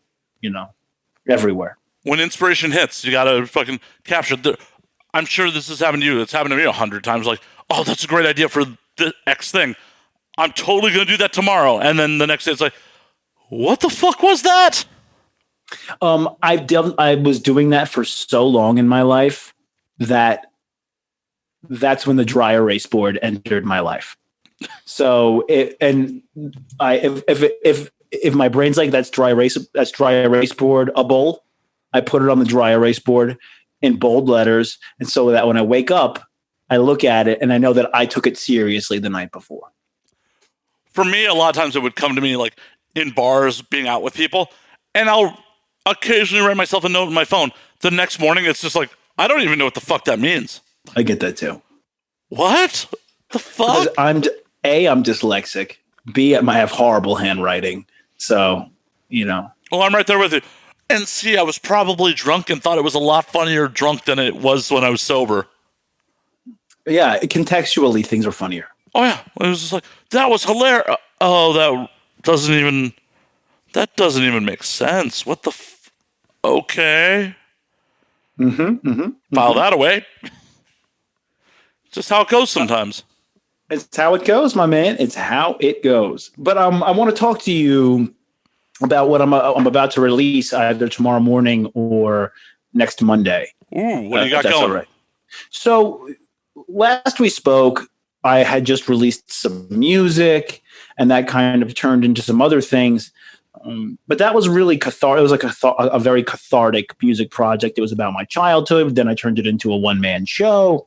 Everywhere. When inspiration hits, you gotta fucking capture. I'm sure this has happened to you. It's happened to me 100 times. Like, oh, that's a great idea for the X thing. I'm totally gonna do that tomorrow. And then the next day, it's like, what the fuck was that? I was doing that for so long in my life that's when the dry erase board entered my life. So if my brain's like that's dry erase boardable, I put it on the dry erase board in bold letters, and so that when I wake up, I look at it and I know that I took it seriously the night before. For me, a lot of times it would come to me like in bars, being out with people, and I'll occasionally write myself a note on my phone. The next morning, it's just like, I don't even know what the fuck that means. I get that too. What the fuck? Because I'm dyslexic. B, I have horrible handwriting. So, Well, I'm right there with you. And C, I was probably drunk and thought it was a lot funnier drunk than it was when I was sober. Yeah, contextually, things are funnier. Oh, yeah. It was just like, that was hilarious. Oh, that doesn't even make sense. What the okay. File that away. Just how it goes sometimes. It's how it goes, my man. It's how it goes. But I want to talk to you about what I'm about to release either tomorrow morning or next Monday. Ooh, what do you got going? All right. So last we spoke, I had just released some music, and that kind of turned into some other things. But that was really cathartic. It was like a very cathartic music project. It was about my childhood. Then I turned it into a one-man show.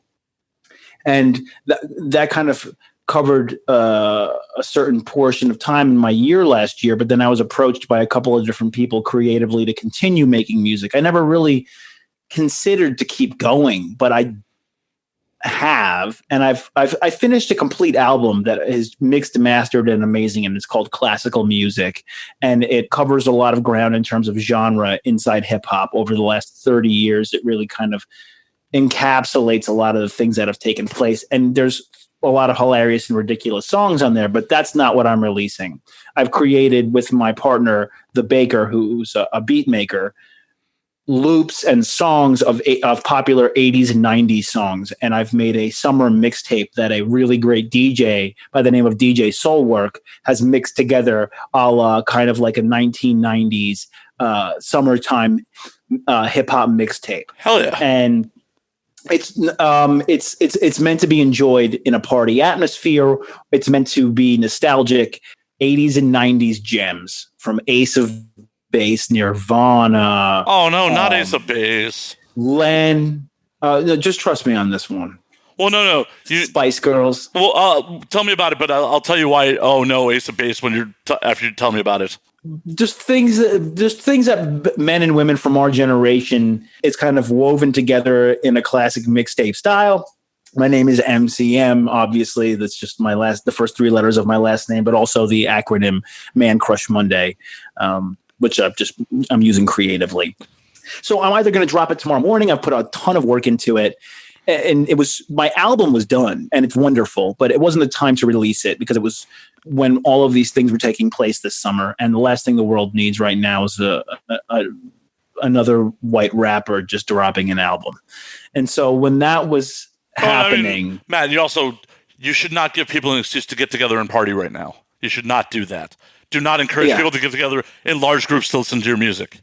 And that kind of covered a certain portion of time in my year last year. But then I was approached by a couple of different people creatively to continue making music. I never really considered to keep going, but I have, and I've finished a complete album that is mixed and mastered and amazing, and it's called Classical Music, and it covers a lot of ground in terms of genre inside hip hop over the last 30 years. It really kind of encapsulates a lot of the things that have taken place, and there's a lot of hilarious and ridiculous songs on there, but that's not what I'm releasing. I've created with my partner, The Baker, who's a beat maker, loops and songs of popular 80s and 90s songs. And I've made a summer mixtape that a really great DJ by the name of DJ Soulwork has mixed together a la kind of like a 1990s summertime hip hop mixtape. Hell yeah. And it's meant to be enjoyed in a party atmosphere. It's meant to be nostalgic 80s and 90s gems from Ace of Base, Nirvana. Oh no, not Ace of Base. Len. No, just trust me on this one. Well, no. Spice Girls. Well, tell me about it, but I'll tell you why. Oh no, Ace of Base. When after you tell me about it. Just things that men and women from our generation, it's kind of woven together in a classic mixtape style. My name is MCM, obviously. That's just the first three letters of my last name, but also the acronym Man Crush Monday, which I'm using creatively. So I'm either going to drop it tomorrow morning. I've put a ton of work into it. And my album was done and it's wonderful, but it wasn't the time to release it because it was when all of these things were taking place this summer. And the last thing the world needs right now is another white rapper just dropping an album. And so when that was happening, Matt, you should not give people an excuse to get together and party right now. You should not do that. Do not encourage people to get together in large groups to listen to your music.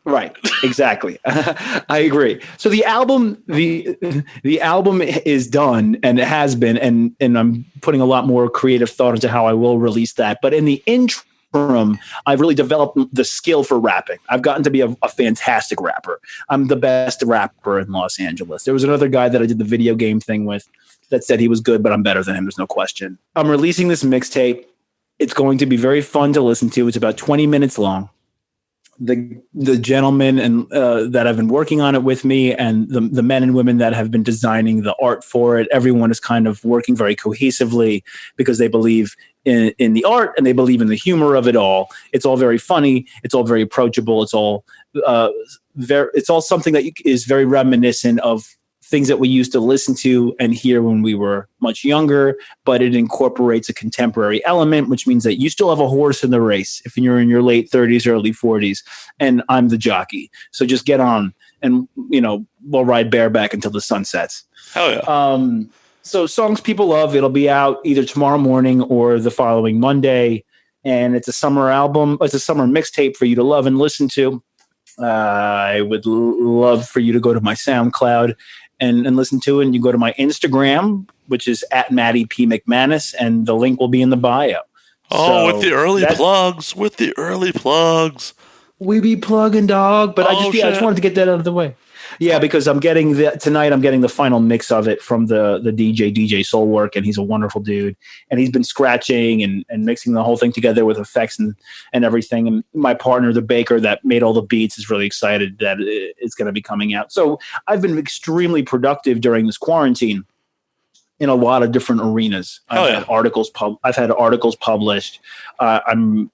Right. Exactly. I agree. So the album is done, and it has been, and I'm putting a lot more creative thought into how I will release that. But in the interim, I've really developed the skill for rapping. I've gotten to be a fantastic rapper. I'm the best rapper in Los Angeles. There was another guy that I did the video game thing with that said he was good, but I'm better than him. There's no question. I'm releasing this mixtape. It's going to be very fun to listen to. It's about 20 minutes long. the gentlemen and that have been working on it with me, and the men and women that have been designing the art for it. Everyone is kind of working very cohesively because they believe in the art and they believe in the humor of it all. It's all very funny. It's all very approachable. It's all it's all something that is very reminiscent of things that we used to listen to and hear when we were much younger, but it incorporates a contemporary element, which means that you still have a horse in the race if you're in your late 30s, early 40s, and I'm the jockey. So just get on and, we'll ride bareback until the sun sets. Hell yeah. So songs people love, it'll be out either tomorrow morning or the following Monday. And it's a summer album. It's a summer mixtape for you to love and listen to. I would love for you to go to my SoundCloud and listen to it. And you go to my Instagram, which is at Matty P Mcmanus, and the link will be in the bio. Oh, so with the early plugs. We be plugging, dog. But I just wanted to get that out of the way. Yeah, because tonight I'm getting the final mix of it from the DJ Soulwork, and he's a wonderful dude. And he's been scratching and mixing the whole thing together with effects and everything. And my partner, the baker that made all the beats, is really excited that it's going to be coming out. So I've been extremely productive during this quarantine in a lot of different arenas. I've had articles published. I'm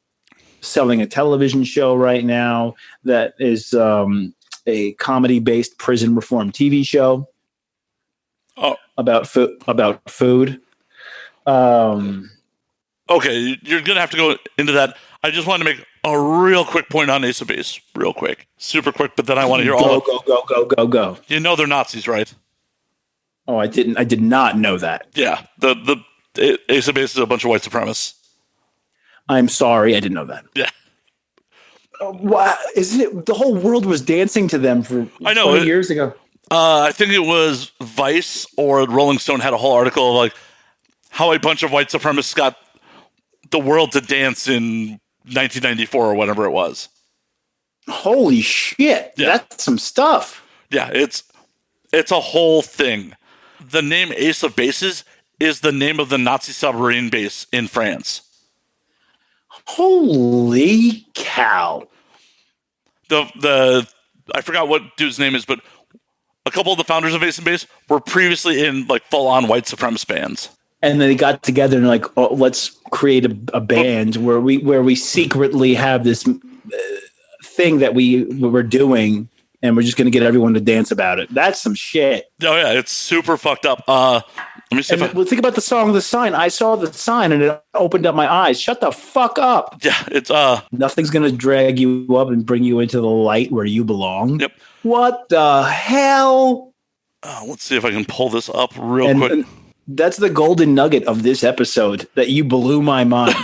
selling a television show right now that is a comedy-based prison reform TV show about food. Okay, you're gonna have to go into that. I just want to make a real quick point on Ace of Base, real quick, super quick. But then I want to hear go. You know they're Nazis, right? Oh, I did not know that. Yeah, the Ace of Base is a bunch of white supremacists. I'm sorry, I didn't know that. Yeah. Wow, isn't it? The whole world was dancing to them for 20 years ago. I think it was Vice or Rolling Stone had a whole article of like how a bunch of white supremacists got the world to dance in 1994 or whatever it was. Holy shit! Yeah. That's some stuff. Yeah, it's a whole thing. The name Ace of Bases is the name of the Nazi submarine base in France. Holy cow. I forgot what dude's name is, but a couple of the founders of Ace and Base were previously in like full-on white supremacist bands. And then they got together and like, oh, let's create a band where we secretly have this thing that we're doing, and we're just going to get everyone to dance about it. That's some shit. Oh yeah, it's super fucked up. Let me see. Think about the song "The Sign." I saw the sign and it opened up my eyes. Shut the fuck up. Yeah, it's nothing's gonna drag you up and bring you into the light where you belong. Yep. What the hell? Let's see if I can pull this up real quick. And that's the golden nugget of this episode that you blew my mind.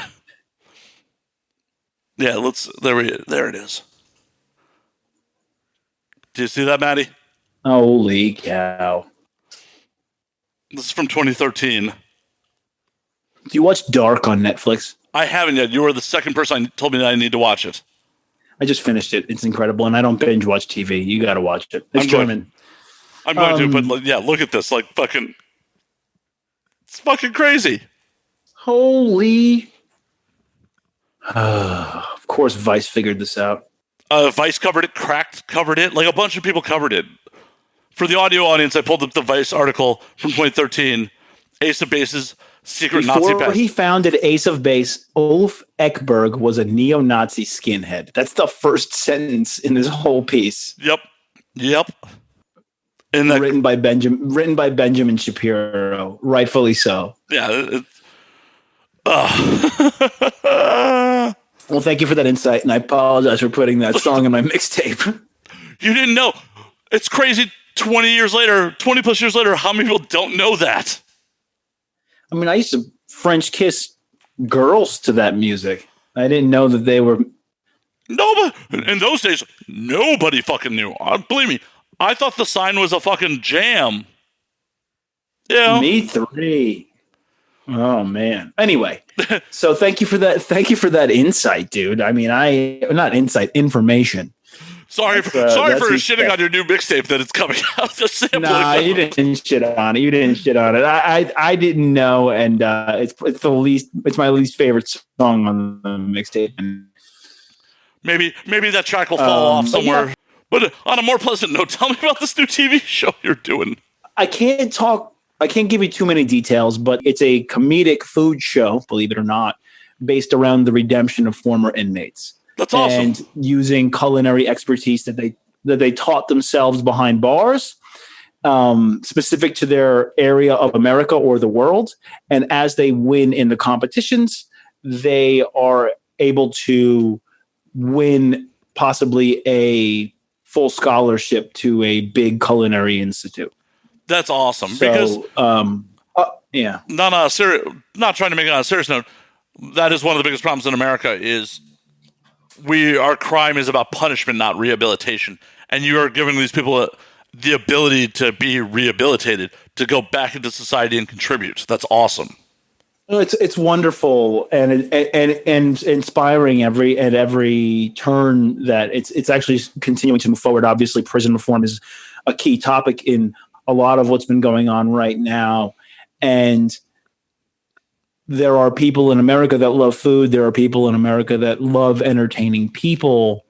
Yeah, there it is. Do you see that, Matty? Holy cow. This is from 2013. Do you watch Dark on Netflix? I haven't yet. You were the second person told me that I need to watch it. I just finished it. It's incredible, and I don't binge watch TV. You got to watch it. It's German. I'm going to, but yeah, look at this. Like fucking, it's fucking crazy. Holy. Of course, Vice figured this out. Vice covered it. Cracked covered it. Like a bunch of people covered it. For the audio audience, I pulled up the Vice article from 2013, Ace of Base's secret Nazi past. Before he founded Ace of Base, Ulf Ekberg was a neo-Nazi skinhead. That's the first sentence in this whole piece. Yep. And written by Benjamin Shapiro, rightfully so. Yeah. Well, thank you for that insight, and I apologize for putting that song in my mixtape. You didn't know. It's crazy. 20 plus years later, how many people don't know that? I mean, I used to French kiss girls to that music. I didn't know that they were. Nobody in those days. Nobody fucking knew. Believe me, I thought The Sign was a fucking jam. Yeah, me three. Oh man. Anyway, so thank you for that. Thank you for that insight, dude. I mean, not insight, information. Sorry for shitting on your new mixtape that it's coming out. Nah, you didn't shit on it. I didn't know, and it's my least favorite song on the mixtape. Maybe that track will fall off somewhere. Yeah. But on a more pleasant note, tell me about this new TV show you're doing. I can't give you too many details, but it's a comedic food show, believe it or not, based around the redemption of former inmates. That's awesome. And using culinary expertise that they taught themselves behind bars, specific to their area of America or the world. And as they win in the competitions, they are able to win possibly a full scholarship to a big culinary institute. That's awesome. So, because yeah. Not trying to make it on a serious note, that is one of the biggest problems in America is our crime is about punishment, not rehabilitation. And you are giving these people the ability to be rehabilitated, to go back into society and contribute. That's awesome. It's wonderful and inspiring at every turn that it's actually continuing to move forward. Obviously, prison reform is a key topic in a lot of what's been going on right now. And there are people in America that love food. There are people in America that love entertaining people.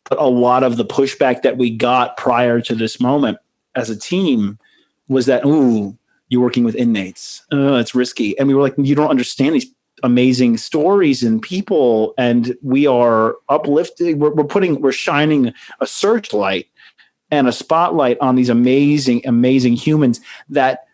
But a lot of the pushback that we got prior to this moment as a team was that, ooh, you're working with inmates. It's risky. And we were like, you don't understand these amazing stories and people. And we are uplifting. We're shining a searchlight and a spotlight on these amazing, amazing humans that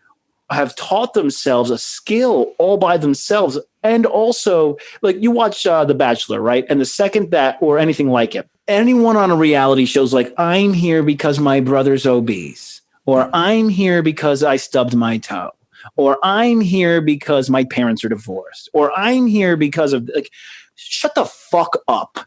have taught themselves a skill all by themselves. And also, like, you watch The Bachelor, right? And the second that, or anything like it, anyone on a reality show's like, I'm here because my brother's obese, or I'm here because I stubbed my toe, or I'm here because my parents are divorced, or I'm here because of, like, shut the fuck up.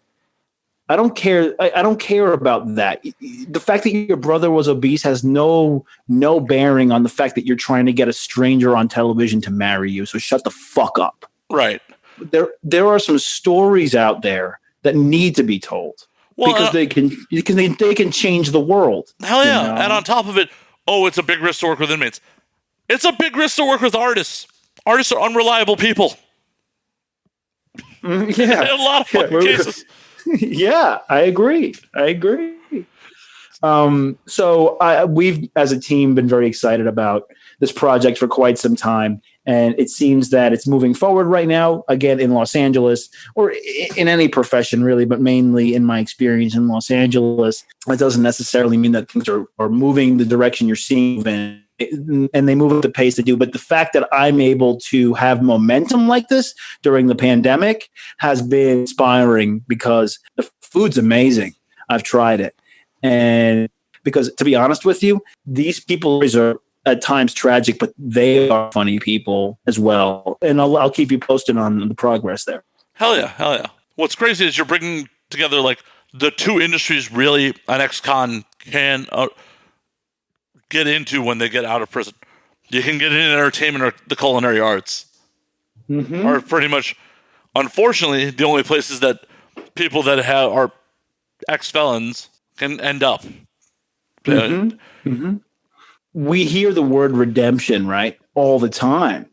I don't care. I don't care about that. The fact that your brother was obese has no bearing on the fact that you're trying to get a stranger on television to marry you. So shut the fuck up. Right. There are some stories out there that need to be told because they can change the world. Hell yeah. You know? And on top of it, it's a big risk to work with inmates. It's a big risk to work with artists. Artists are unreliable people. Yeah. In a lot of fucking cases. Yeah, I agree. So we've, as a team, been very excited about this project for quite some time. And it seems that it's moving forward right now, again, in Los Angeles, or in any profession, really, but mainly in my experience in Los Angeles. That doesn't necessarily mean that things are moving the direction you're seeing in. And they move at the pace they do. But the fact that I'm able to have momentum like this during the pandemic has been inspiring because the food's amazing. I've tried it. And because, to be honest with you, these people are at times tragic, but they are funny people as well. And I'll keep you posted on the progress there. Hell yeah. What's crazy is you're bringing together, like, the two industries really an ex-con can get into when they get out of prison. You can get into entertainment or the culinary arts. Mm-hmm. Are pretty much, unfortunately, the only places that people that are ex-felons can end up. Mm-hmm. Mm-hmm. We hear the word redemption, right, all the time.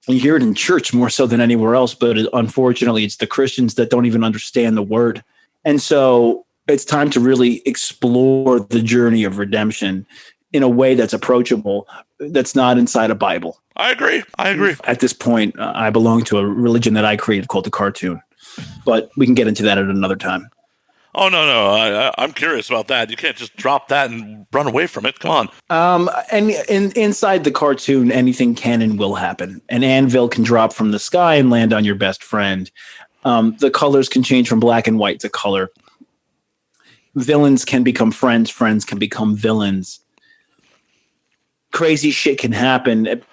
You hear it in church more so than anywhere else, but unfortunately, it's the Christians that don't even understand the word. And so it's time to really explore the journey of redemption in a way that's approachable, that's not inside a Bible. I agree. At this point, I belong to a religion that I created called the cartoon, but we can get into that at another time. Oh, no. I'm curious about that. You can't just drop that and run away from it. Come on. And inside the cartoon, anything can and will happen. An anvil can drop from the sky and land on your best friend. The colors can change from black and white to color. Villains can become friends. Friends can become villains. Crazy shit can happen. At the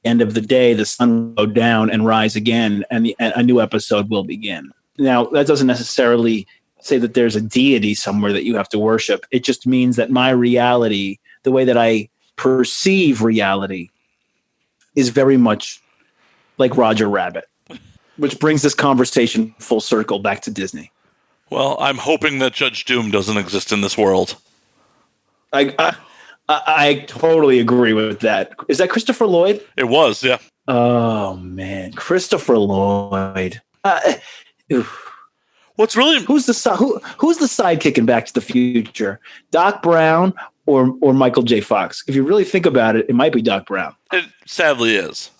end of the day, the sun will go down and rise again, and a new episode will begin. Now, that doesn't necessarily say that there's a deity somewhere that you have to worship. It just means that my reality, the way that I perceive reality, is very much like Roger Rabbit, which brings this conversation full circle back to Disney. Well, I'm hoping that Judge Doom doesn't exist in this world. I totally agree with that. Is that Christopher Lloyd? It was, yeah. Oh, man. Christopher Lloyd. What's really who's the sidekick in Back to the Future? Doc Brown or Michael J. Fox? If you really think about it, it might be Doc Brown. it sadly is.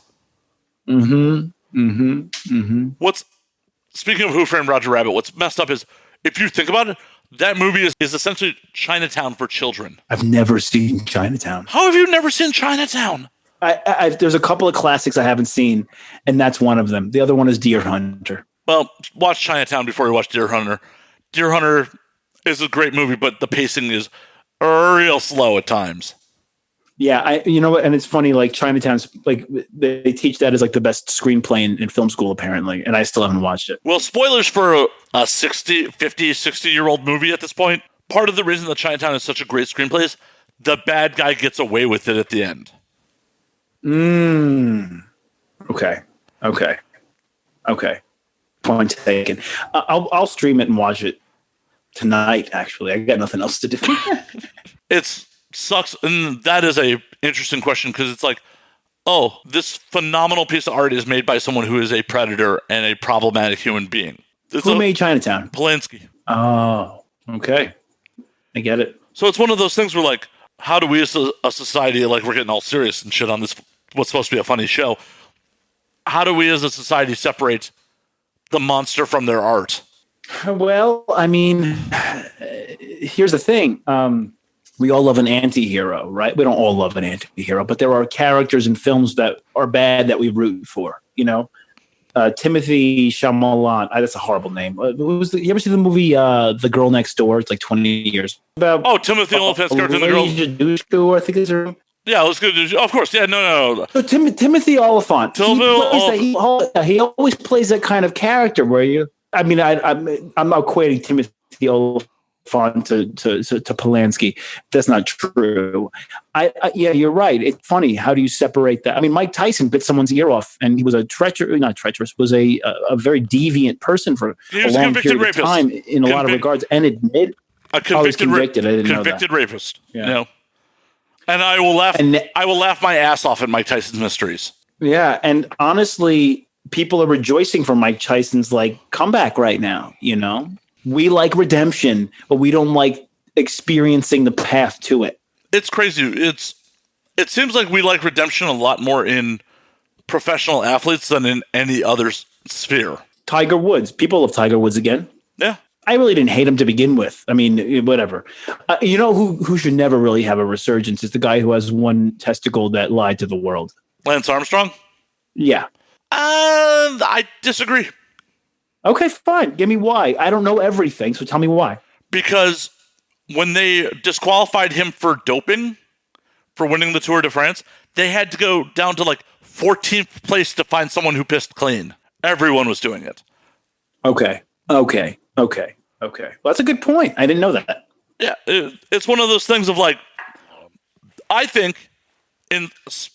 Speaking of Who Framed Roger Rabbit, what's messed up is if you think about it, that movie is essentially Chinatown for children. I've never seen Chinatown. How have you never seen Chinatown? There's a couple of classics I haven't seen, and that's one of them. The other one is Deer Hunter. Well, watch Chinatown before you watch Deer Hunter. Deer Hunter is a great movie, but the pacing is real slow at times. Yeah, you know what? And it's funny, like Chinatown's like they teach that as like the best screenplay in film school, apparently, and I still haven't watched it. Well, spoilers for a 60-year-old movie at this point. Part of the reason that Chinatown is such a great screenplay is the bad guy gets away with it at the end. Okay. Point taken. I'll stream it and watch it tonight. Actually, I got nothing else to do. It sucks, and that is a interesting question because it's like, oh, this phenomenal piece of art is made by someone who is a predator and a problematic human being. Who made Chinatown? Polanski. Oh, okay. I get it. So it's one of those things where, like, how do we as a society, like, we're getting all serious and shit on this, what's supposed to be a funny show. How do we as a society separate the monster from their art? Well, I mean, here's the thing. We all love an anti-hero, right? We don't all love an anti-hero, but there are characters in films that are bad that we root for, you know? Timothy Chalamet. That's a horrible name. You ever see the movie The Girl Next Door? It's like 20 years. About Timothy Olyphant's character in The Girl. I think is her name. Yeah, let's go. Of course. Yeah, no. So Timothy Oliphant. He always plays that kind of character where you. I mean, I'm not equating Timothy Oliphant to Polanski. That's not true. Yeah, you're right. It's funny. How do you separate that? I mean, Mike Tyson bit someone's ear off, and he was a was a very deviant person for a long period of time in a lot of regards, and admit a convicted I didn't know that. Rapist. Yeah. You know? And I will laugh. I will laugh my ass off at Mike Tyson's mysteries. Yeah, and honestly, people are rejoicing for Mike Tyson's like comeback right now. You know, we like redemption, but we don't like experiencing the path to it. It's crazy. It seems like we like redemption a lot more in professional athletes than in any other sphere. Tiger Woods. People love Tiger Woods again. Yeah. I really didn't hate him to begin with. I mean, whatever. You know who should never really have a resurgence is the guy who has one testicle that lied to the world. Lance Armstrong? Yeah. I disagree. Okay, fine. Give me why. I don't know everything, so tell me why. Because when they disqualified him for doping, for winning the Tour de France, they had to go down to like 14th place to find someone who pissed clean. Everyone was doing it. Okay. Well, that's a good point. I didn't know that. Yeah, it's one of those things of like, I think in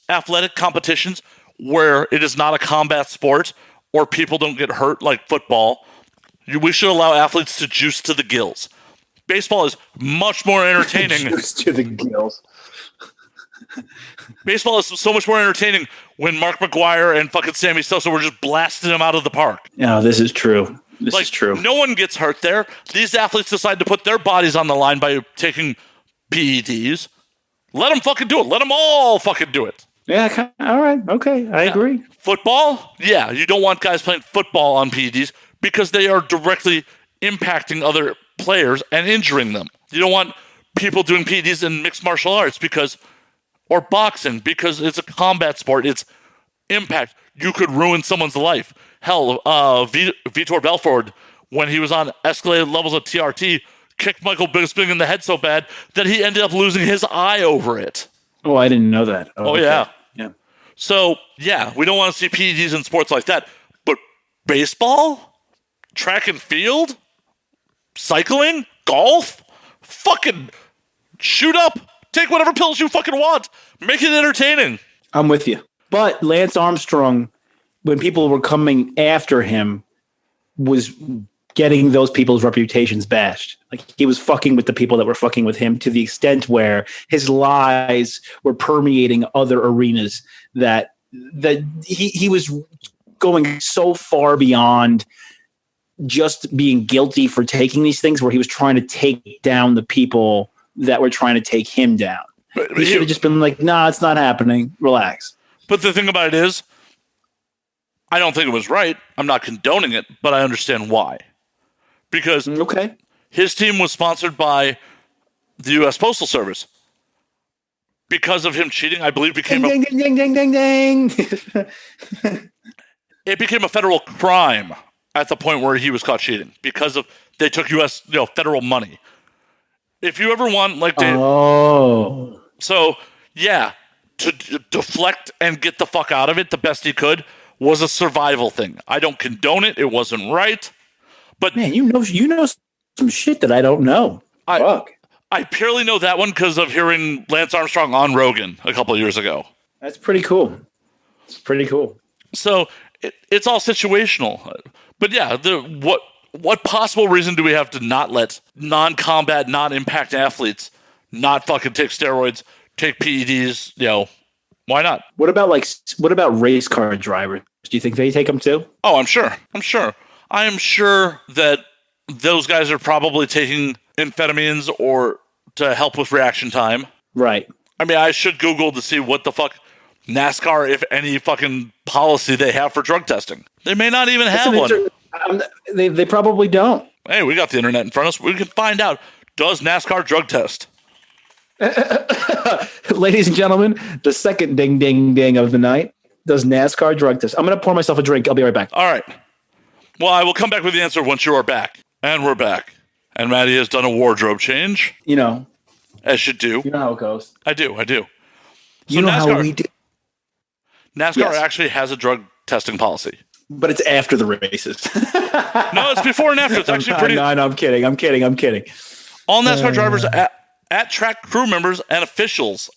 athletic competitions where it is not a combat sport or people don't get hurt like football, we should allow athletes to juice to the gills. Baseball is much more entertaining. Juice to the gills. Baseball is so much more entertaining when Mark McGwire and fucking Sammy Sosa were just blasting him out of the park. No, this is true. This is true. No one gets hurt there. These athletes decide to put their bodies on the line by taking PEDs. Let them fucking do it. Let them all fucking do it. Yeah, all right. Okay, I agree. Football? Yeah, you don't want guys playing football on PEDs because they are directly impacting other players and injuring them. You don't want people doing PEDs in mixed martial arts or boxing because it's a combat sport. It's impact. You could ruin someone's life. Hell, Vitor Belfort, when he was on escalated levels of TRT, kicked Michael Bisping in the head so bad that he ended up losing his eye over it. Oh, I didn't know that. Okay. Yeah. So, yeah, we don't want to see PEDs in sports like that. But baseball, track and field, cycling, golf, fucking shoot up. Take whatever pills you fucking want. Make it entertaining. I'm with you. But Lance Armstrong, when people were coming after him, was getting those people's reputations bashed. Like he was fucking with the people that were fucking with him to the extent where his lies were permeating other arenas that he was going so far beyond just being guilty for taking these things, where he was trying to take down the people that were trying to take him down. He should have just been like, nah, it's not happening. Relax. But the thing about it is, I don't think it was right. I'm not condoning it, but I understand why. Because his team was sponsored by the U.S. Postal Service. Because of him cheating, I believe became ding, ding, ding, ding, ding, ding. It became a federal crime at the point where he was caught cheating because of they took U.S. Federal money. If you ever want so yeah, to deflect and get the fuck out of it the best he could was a survival thing. I don't condone it. It wasn't right. But man, you know some shit that I don't know. Fuck. I purely know that one because of hearing Lance Armstrong on Rogan a couple of years ago. That's pretty cool. It's pretty cool. So it's all situational. But yeah, what possible reason do we have to not let non-combat, non-impact athletes not fucking take steroids, take PEDs? Why not? What about race car drivers? Do you think they take them too? Oh, I'm sure. I am sure that those guys are probably taking amphetamines or to help with reaction time. Right. I mean, I should Google to see what the fuck NASCAR, if any fucking policy they have for drug testing. They may not even have one. They probably don't. Hey, we got the internet in front of us. We can find out, does NASCAR drug test? Ladies and gentlemen, the second ding, ding, ding of the night. Does NASCAR drug test? I'm going to pour myself a drink. I'll be right back. All right. Well, I will come back with the answer once you are back. And we're back. And Matty has done a wardrobe change. As you do. You know how it goes. I do. So you know NASCAR, how we do. NASCAR actually has a drug testing policy. But it's after the races. No, it's before and after. It's actually pretty... No, I'm kidding. All NASCAR drivers at track crew members and officials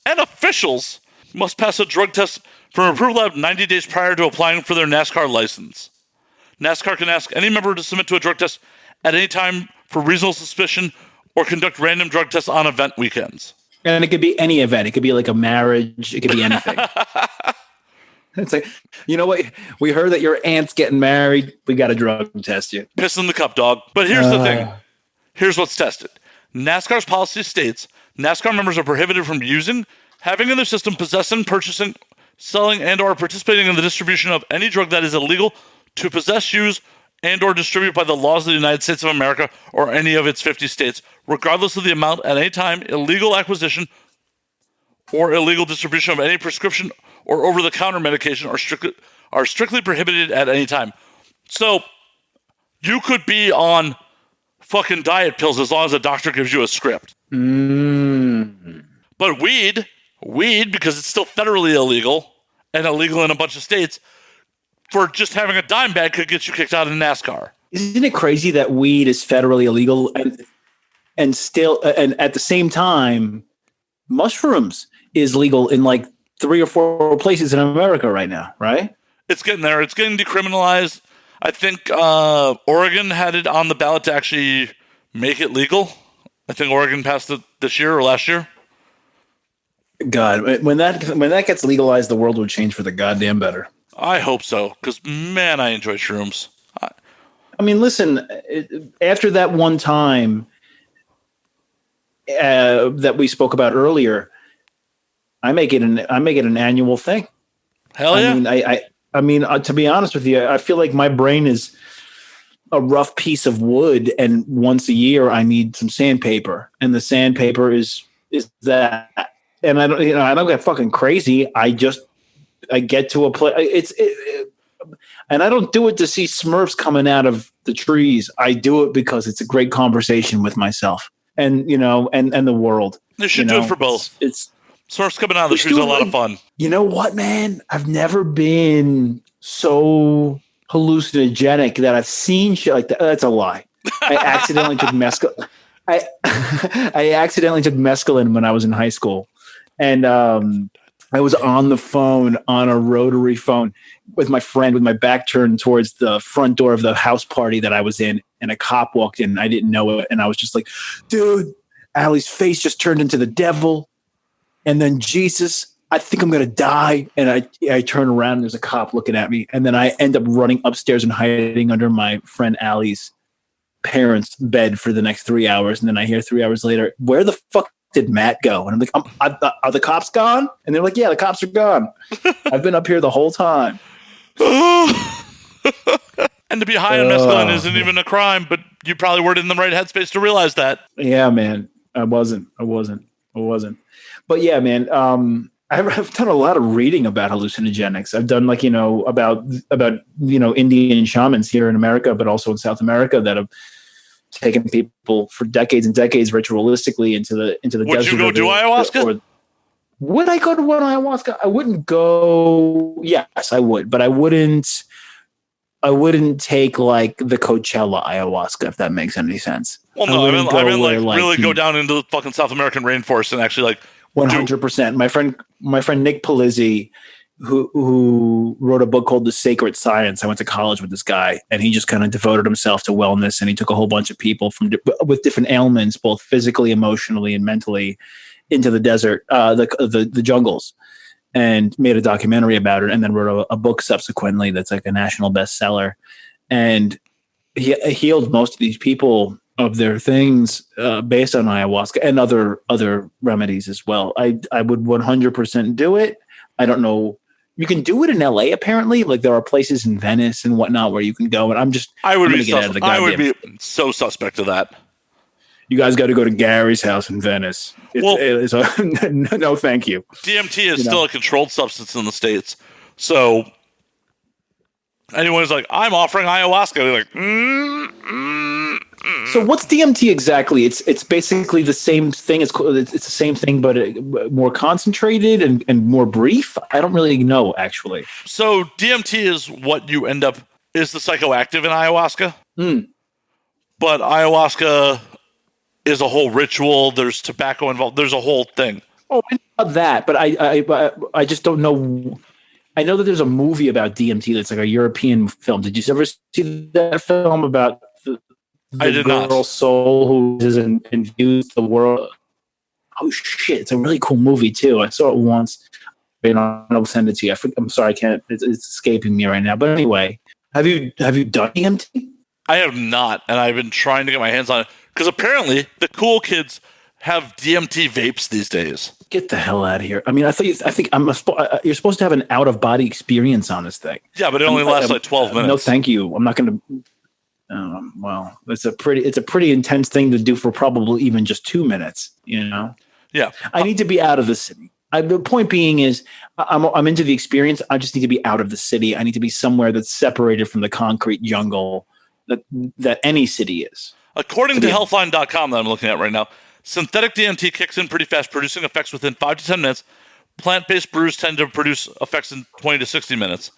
must pass a drug test from an approved lab 90 days prior to applying for their NASCAR license. NASCAR can ask any member to submit to a drug test at any time for reasonable suspicion or conduct random drug tests on event weekends. And it could be any event. It could be like a marriage. It could be anything. It's like, you know what? We heard that your aunt's getting married. We got to drug test you. Piss in the cup, dog. But here's the thing. Here's what's tested. NASCAR's policy states NASCAR members are prohibited from using, having in their system, possessing, purchasing, selling, and or participating in the distribution of any drug that is illegal to possess, use, and or distribute by the laws of the United States of America or any of its 50 states, regardless of the amount at any time, illegal acquisition or illegal distribution of any prescription or over-the-counter medication are strictly prohibited at any time. So you could be on fucking diet pills as long as a doctor gives you a script. But weed, because it's still federally illegal and illegal in a bunch of states, for just having a dime bag could get you kicked out of NASCAR. Isn't it crazy that weed is federally illegal and still, and at the same time, mushrooms is legal in like 3 or 4 places in America right now, right? It's getting there. It's getting decriminalized. I think Oregon had it on the ballot to actually make it legal. I think Oregon passed it this year or last year. God, when that gets legalized, the world would change for the goddamn better. I hope so, because, man, I enjoy shrooms. I mean, listen, after that one time that we spoke about earlier, I make it an annual thing. Hell yeah. I mean, to be honest with you, I feel like my brain is a rough piece of wood, and once a year I need some sandpaper, and the sandpaper is that. And I don't get fucking crazy. I get to a place. And I don't do it to see Smurfs coming out of the trees. I do it because it's a great conversation with myself and the world. You should do it for both. It's Smurfs coming out of the trees is a lot of fun. You know what, man? I've never been so hallucinogenic that I've seen shit like that. That's a lie. I accidentally took mescaline. I accidentally took mescaline when I was in high school. And I was on the phone on a rotary phone with my friend with my back turned towards the front door of the house party that I was in. And a cop walked in and I didn't know it. And I was just like, dude, Allie's face just turned into the devil. And then Jesus I think I'm going to die. And I turn around and there's a cop looking at me. And then I end up running upstairs and hiding under my friend Allie's parents' bed for the next 3 hours. And then I hear 3 hours later, where the fuck did Matt go? And I'm like, are the cops gone? And they're like, yeah, the cops are gone. I've been up here the whole time. And to be high on mescaline isn't even a crime, but you probably weren't in the right headspace to realize that. Yeah, man. I wasn't. But yeah, man, I've done a lot of reading about hallucinogenics. I've done about Indian shamans here in America, but also in South America that have taken people for decades and decades ritualistically into the desert. Would you go do ayahuasca? Would I go to one ayahuasca? I wouldn't go. Yes, I would, but I wouldn't take like the Coachella ayahuasca, if that makes any sense. Well, no, I mean really go down into the fucking South American rainforest and actually 100%. My friend Nick Palizzi, who wrote a book called The Sacred Science. I went to college with this guy, and he just kind of devoted himself to wellness, and he took a whole bunch of people with different ailments, both physically, emotionally, and mentally, into the desert, the jungles, and made a documentary about it, and then wrote a book subsequently that's like a national bestseller. And he healed most of these people of their things based on ayahuasca and other remedies as well. I would 100% do it. I don't know. You can do it in LA apparently. Like there are places in Venice and whatnot where you can go. And I would be so suspect of that. You guys got to go to Gary's house in Venice. No, thank you. DMT is still a controlled substance in the States. So anyone who's like, I'm offering ayahuasca, they're like, So what's DMT exactly? It's basically the same thing. It's the same thing, but more concentrated and more brief. I don't really know, actually. So DMT is what you end up is the psychoactive in ayahuasca. But ayahuasca is a whole ritual. There's tobacco involved. There's a whole thing. Oh, I know that, but I just don't know. I know that there's a movie about DMT that's like a European film. Did you ever see that film about the girl soul who is infused the world? Oh shit! It's a really cool movie too. I saw it once. I'll send it to you. I'm sorry, I can't. It's escaping me right now. But anyway, have you done DMT? I have not, and I've been trying to get my hands on it because apparently the cool kids have DMT vapes these days. Get the hell out of here! I mean, I think you're supposed to have an out of body experience on this thing. Yeah, but it only lasts like 12 minutes. No, thank you. I'm not going to. Well, it's a pretty intense thing to do for probably even just 2 minutes. You know. Yeah, I need to be out of the city. The point being is, I'm into the experience. I just need to be out of the city. I need to be somewhere that's separated from the concrete jungle that any city is. According to Healthline.com that I'm looking at right now, synthetic DMT kicks in pretty fast, producing effects within 5 to 10 minutes. Plant-based brews tend to produce effects in 20 to 60 minutes.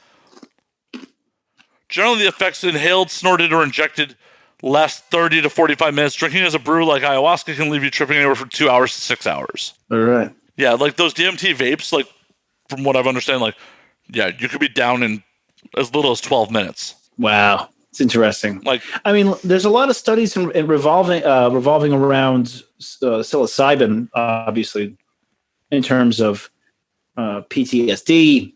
Generally, the effects inhaled, snorted, or injected last 30 to 45 minutes. Drinking as a brew like ayahuasca can leave you tripping anywhere from 2 hours to 6 hours. All right. Yeah, like those DMT vapes, like from what I've understand, like, yeah, you could be down in as little as 12 minutes. Wow. It's interesting. Like, I mean, there's a lot of studies revolving around psilocybin, obviously, in terms of PTSD,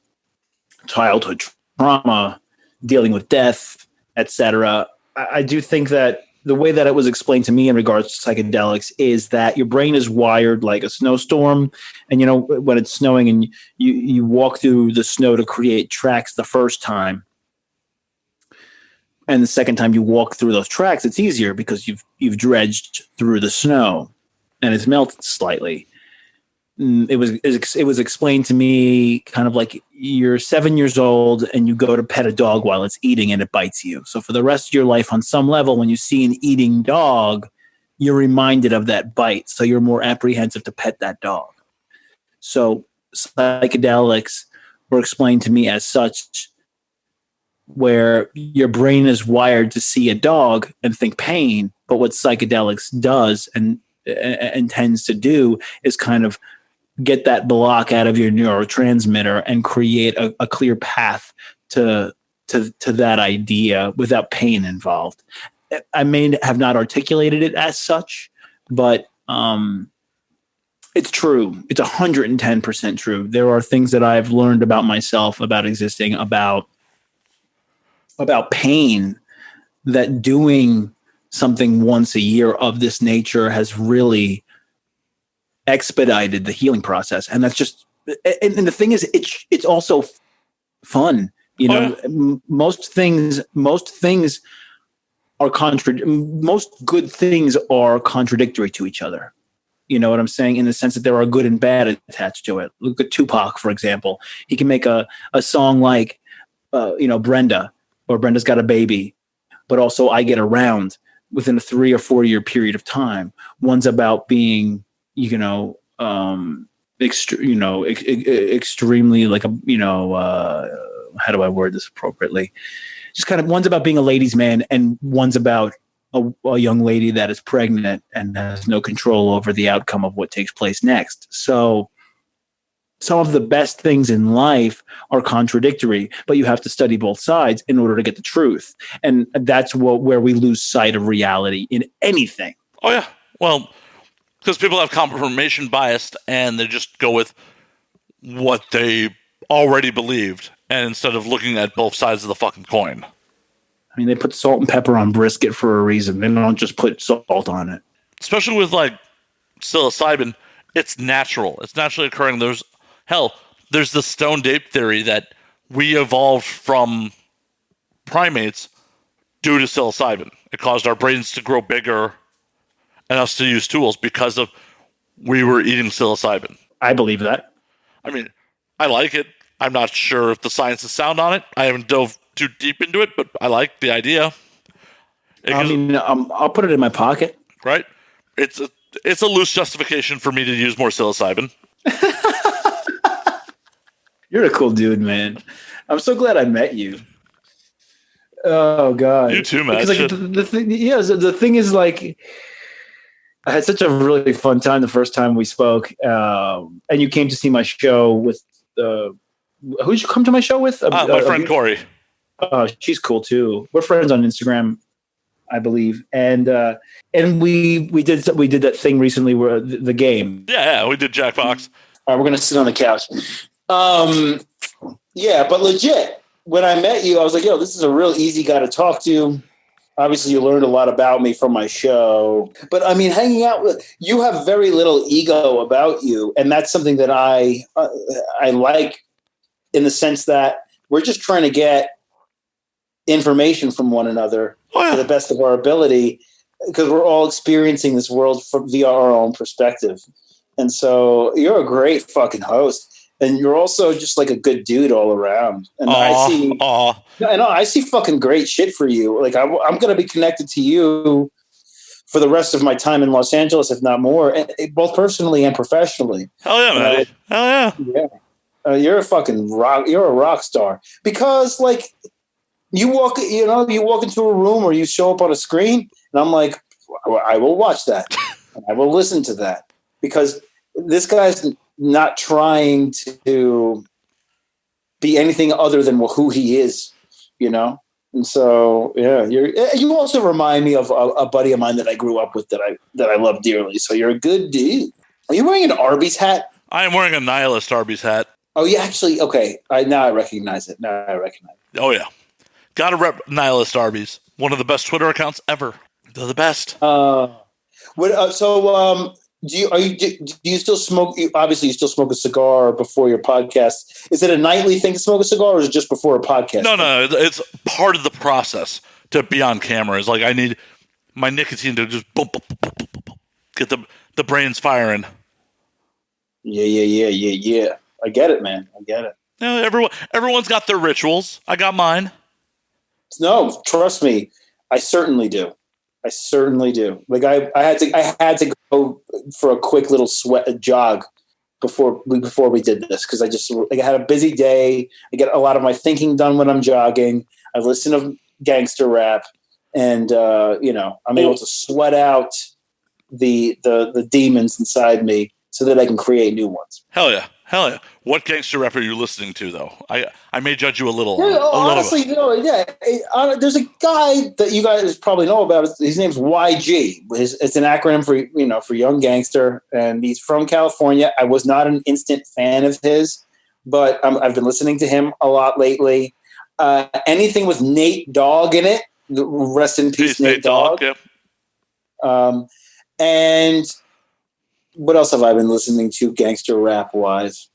childhood trauma, dealing with death, etc. I do think that the way that it was explained to me in regards to psychedelics is that your brain is wired like a snowstorm, and you know when it's snowing and you walk through the snow to create tracks the first time. And the second time you walk through those tracks, it's easier because you've dredged through the snow and it's melted slightly. It was explained to me kind of like you're 7 years old and you go to pet a dog while it's eating and it bites you. So for the rest of your life, on some level, when you see an eating dog, you're reminded of that bite. So you're more apprehensive to pet that dog. So psychedelics were explained to me as such, where your brain is wired to see a dog and think pain, but what psychedelics does and tends to do is kind of get that block out of your neurotransmitter and create a clear path to that idea without pain involved. I may have not articulated it as such, but It's true. It's 110% true. There are things that I've learned about myself, about existing, about pain, that doing something once a year of this nature has really expedited the healing process. And that's just, and the thing is, it's also fun. You know, most things are most good things are contradictory to each other. You know what I'm saying? In the sense that there are good and bad attached to it. Look at Tupac, for example. He can make a song like, Brenda, or Brenda's Got a Baby, but also I Get Around, within a 3 or 4 year period of time. One's about being, extremely like how do I word this appropriately? Just kind of, one's about being a ladies' man, and one's about a young lady that is pregnant and has no control over the outcome of what takes place next. So some of the best things in life are contradictory, but you have to study both sides in order to get the truth. And that's where we lose sight of reality in anything. Oh, yeah. Well, because people have confirmation bias and they just go with what they already believed, and instead of looking at both sides of the fucking coin. I mean, they put salt and pepper on brisket for a reason. They don't just put salt on it. Especially with like psilocybin, it's natural. It's naturally occurring. There's the stoned ape theory that we evolved from primates due to psilocybin. It caused our brains to grow bigger and us to use tools because of we were eating psilocybin. I believe that. I mean, I like it. I'm not sure if the science is sound on it. I haven't dove too deep into it, but I like the idea. I'll put it in my pocket. Right? It's a loose justification for me to use more psilocybin. You're a cool dude, man. I'm so glad I met you. Oh God, you too, man. Like, the thing is, like, I had such a really fun time the first time we spoke, and you came to see my show with. Who did you come to my show with? My friend Corey. She's cool too. We're friends on Instagram, I believe, and we did that thing recently where the game. Yeah, we did Jackbox. All right, we're gonna sit on the couch. Yeah, but legit, when I met you, I was like, yo, this is a real easy guy to talk to. Obviously, you learned a lot about me from my show. But, I mean, hanging out with you have very little ego about you. And that's something that I like, in the sense that we're just trying to get information from one another to the best of our ability, because we're all experiencing this world via our own perspective. And so you're a great fucking host. And you're also just like a good dude all around. And I see fucking great shit for you. Like I'm going to be connected to you for the rest of my time in Los Angeles, if not more, both personally and professionally. Hell yeah, man. Hell yeah. Yeah. You're a fucking rock. You're a rock star, because like you walk into a room or you show up on a screen and I'm like, I will watch that. And I will listen to that, because this guy's not trying to be anything other than who he is, you know? And so, yeah, you also remind me of a buddy of mine that I grew up with that I love dearly. So you're a good dude. Are you wearing an Arby's hat? I am wearing a Nihilist Arby's hat. Oh, yeah, actually, okay. Now I recognize it. Oh, yeah. Gotta rep Nihilist Arby's. One of the best Twitter accounts ever. They're the best. Do you still smoke? Obviously, you still smoke a cigar before your podcast. Is it a nightly thing to smoke a cigar, or is it just before a podcast? No. It's part of the process to be on camera. It's like I need my nicotine to just boom, get the brains firing. Yeah. I get it, man. I get it. Everyone's got their rituals. I got mine. No, trust me, I certainly do. Like I had to go for a quick little jog before we did this, because I had a busy day. I get a lot of my thinking done when I'm jogging. I listen to gangster rap, and I'm able to sweat out the demons inside me so that I can create new ones. Hell yeah! Hell yeah. What gangster rap are you listening to, though? I may judge you a little. Yeah, a honestly, little bit. there's a guy that you guys probably know about. His name's YG. It's an acronym for Young Gangster, and he's from California. I was not an instant fan of his, but I've been listening to him a lot lately. Anything with Nate Dogg in it, rest in peace, Nate Dogg. Yeah. And what else have I been listening to gangster rap wise?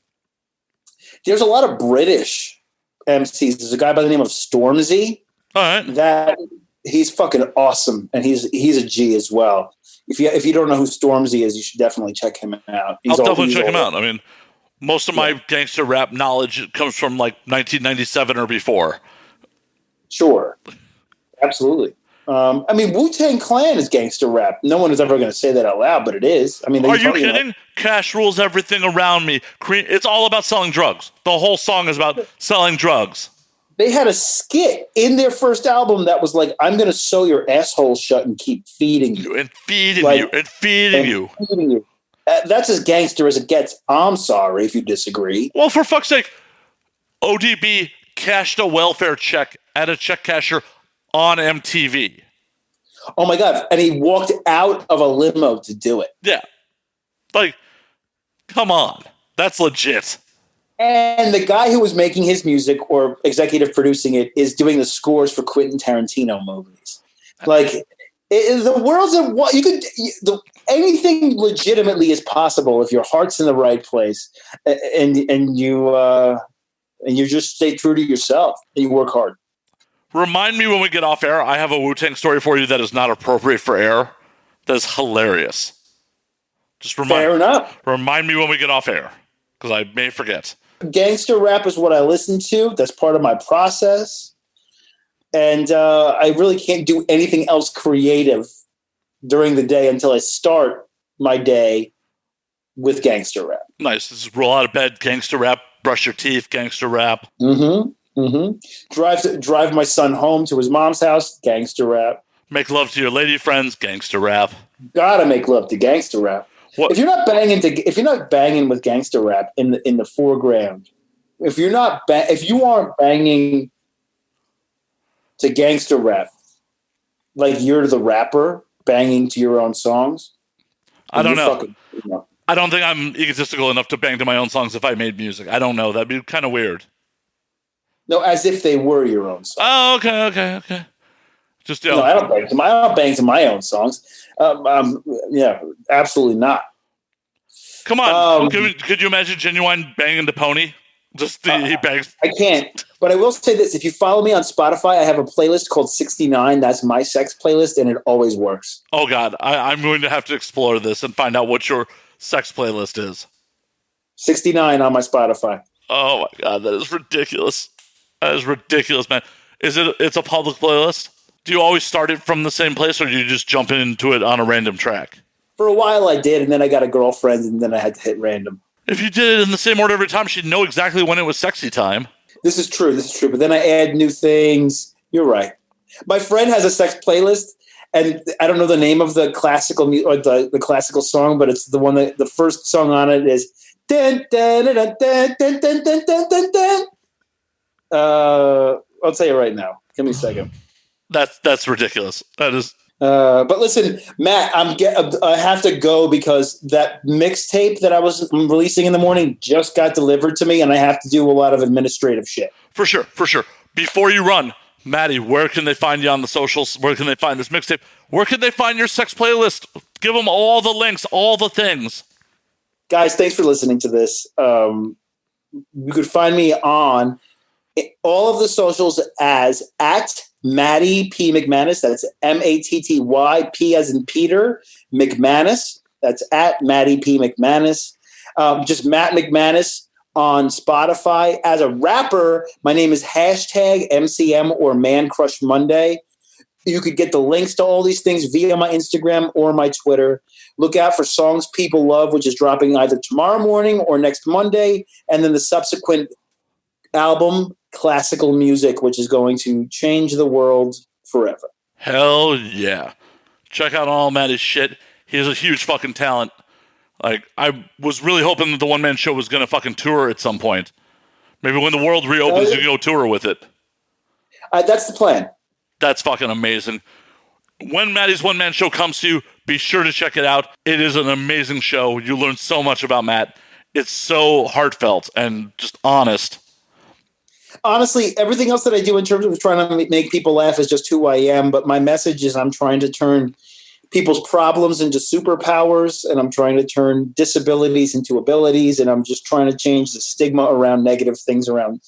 There's a lot of British MCs. There's a guy by the name of Stormzy. All right. That he's fucking awesome, and he's a G as well. If you don't know who Stormzy is, you should definitely check him out. I'll definitely check him out. I mean, most of my gangster rap knowledge comes from like 1997 or before. Sure, absolutely. I mean, Wu-Tang Clan is gangster rap. No one is ever going to say that out loud, but it is. I mean, are you kidding? Cash rules everything around me. It's all about selling drugs. The whole song is about selling drugs. They had a skit in their first album that was like, "I'm going to sew your asshole shut and keep feeding you and feeding you and feeding you." That's as gangster as it gets. I'm sorry if you disagree. Well, for fuck's sake, ODB cashed a welfare check at a check casher on MTV. Oh my God. And he walked out of a limo to do it. Yeah. Like, come on. That's legit. And the guy who was making his music or executive producing it is doing the scores for Quentin Tarantino movies. Like, the world's a what you could anything legitimately is possible if your heart's in the right place and you just stay true to yourself and you work hard. Remind me when we get off air. I have a Wu-Tang story for you that is not appropriate for air. That is hilarious. Just Fair enough. Remind me when we get off air, because I may forget. Gangster rap is what I listen to. That's part of my process. And I really can't do anything else creative during the day until I start my day with gangster rap. Nice. This is roll out of bed, gangster rap, brush your teeth, gangster rap. Mm-hmm. Mm-hmm. Drive my son home to his mom's house, gangster rap. Make love to your lady friends, gangster rap. Gotta make love to gangster rap. What? If you're not banging with gangster rap in the foreground, if you aren't banging to gangster rap, like you're the rapper banging to your own songs, I don't know. I don't think I'm egotistical enough to bang to my own songs if I made music. I don't know. That'd be kind of weird. No, as if they were your own songs. Oh, okay. Just no, I don't bang to my own songs. Yeah, absolutely not. Come on, could you imagine Genuine banging the pony? He bangs. I can't, but I will say this: if you follow me on Spotify, I have a playlist called 69. That's my sex playlist, and it always works. Oh God, I'm going to have to explore this and find out what your sex playlist is. 69 on my Spotify. Oh my God, that is ridiculous. That is ridiculous, man. It's a public playlist? Do you always start it from the same place, or do you just jump into it on a random track? For a while I did, and then I got a girlfriend, and then I had to hit random. If you did it in the same order every time, she'd know exactly when it was sexy time. This is true. But then I add new things. You're right. My friend has a sex playlist, and I don't know the name of the classical or the classical song, but it's the one that the first song on it is. Dun, dun, dun, dun, dun, dun, dun, dun, dun, dun, dun. I'll tell you right now. Give me a second. That's ridiculous. That is. But listen, Matt, I have to go because that mixtape that I was releasing in the morning just got delivered to me, and I have to do a lot of administrative shit. For sure. Before you run, Matty, where can they find you on the socials? Where can they find this mixtape? Where can they find your sex playlist? Give them all the links, all the things. Guys, thanks for listening to this. You could find me on all of the socials as at Matty P Mcmanus. That's Matty P as in Peter McManus. That's at Matty P Mcmanus. Just Matt McManus on Spotify. As a rapper, my name is #MCM or Man Crush Monday. You could get the links to all these things via my Instagram or my Twitter. Look out for Songs People Love, which is dropping either tomorrow morning or next Monday, and then the subsequent album, Classical Music, which is going to change the world forever. Hell yeah. Check out all Matty's shit. He has a huge fucking talent. Like, I was really hoping that the one-man show was going to fucking tour at some point. Maybe when the world reopens, you can go tour with it. That's the plan. That's fucking amazing. When Matty's one-man show comes to you, be sure to check it out. It is an amazing show. You learn so much about Matt. It's so heartfelt and just honest. Honestly, everything else that I do in terms of trying to make people laugh is just who I am. But my message is I'm trying to turn people's problems into superpowers, and I'm trying to turn disabilities into abilities, and I'm just trying to change the stigma around negative things around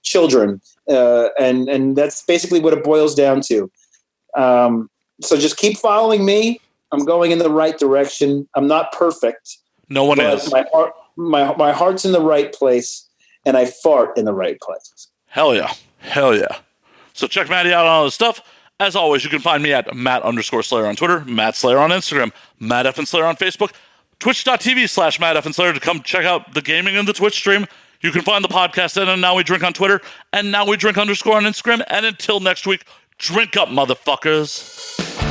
children. And that's basically what it boils down to. So just keep following me. I'm going in the right direction. I'm not perfect. No one is. My heart's in the right place, and I fart in the right place. Hell yeah. Hell yeah. So check Matty out on all his stuff. As always, you can find me at Matt_Slayer on Twitter, Matt Slayer on Instagram, Matt F. and Slayer on Facebook, twitch.tv/Matt F. and Slayer to come check out the gaming and the Twitch stream. You can find the podcast at Now We Drink on Twitter and Now We Drink _ on Instagram. And until next week, drink up, motherfuckers.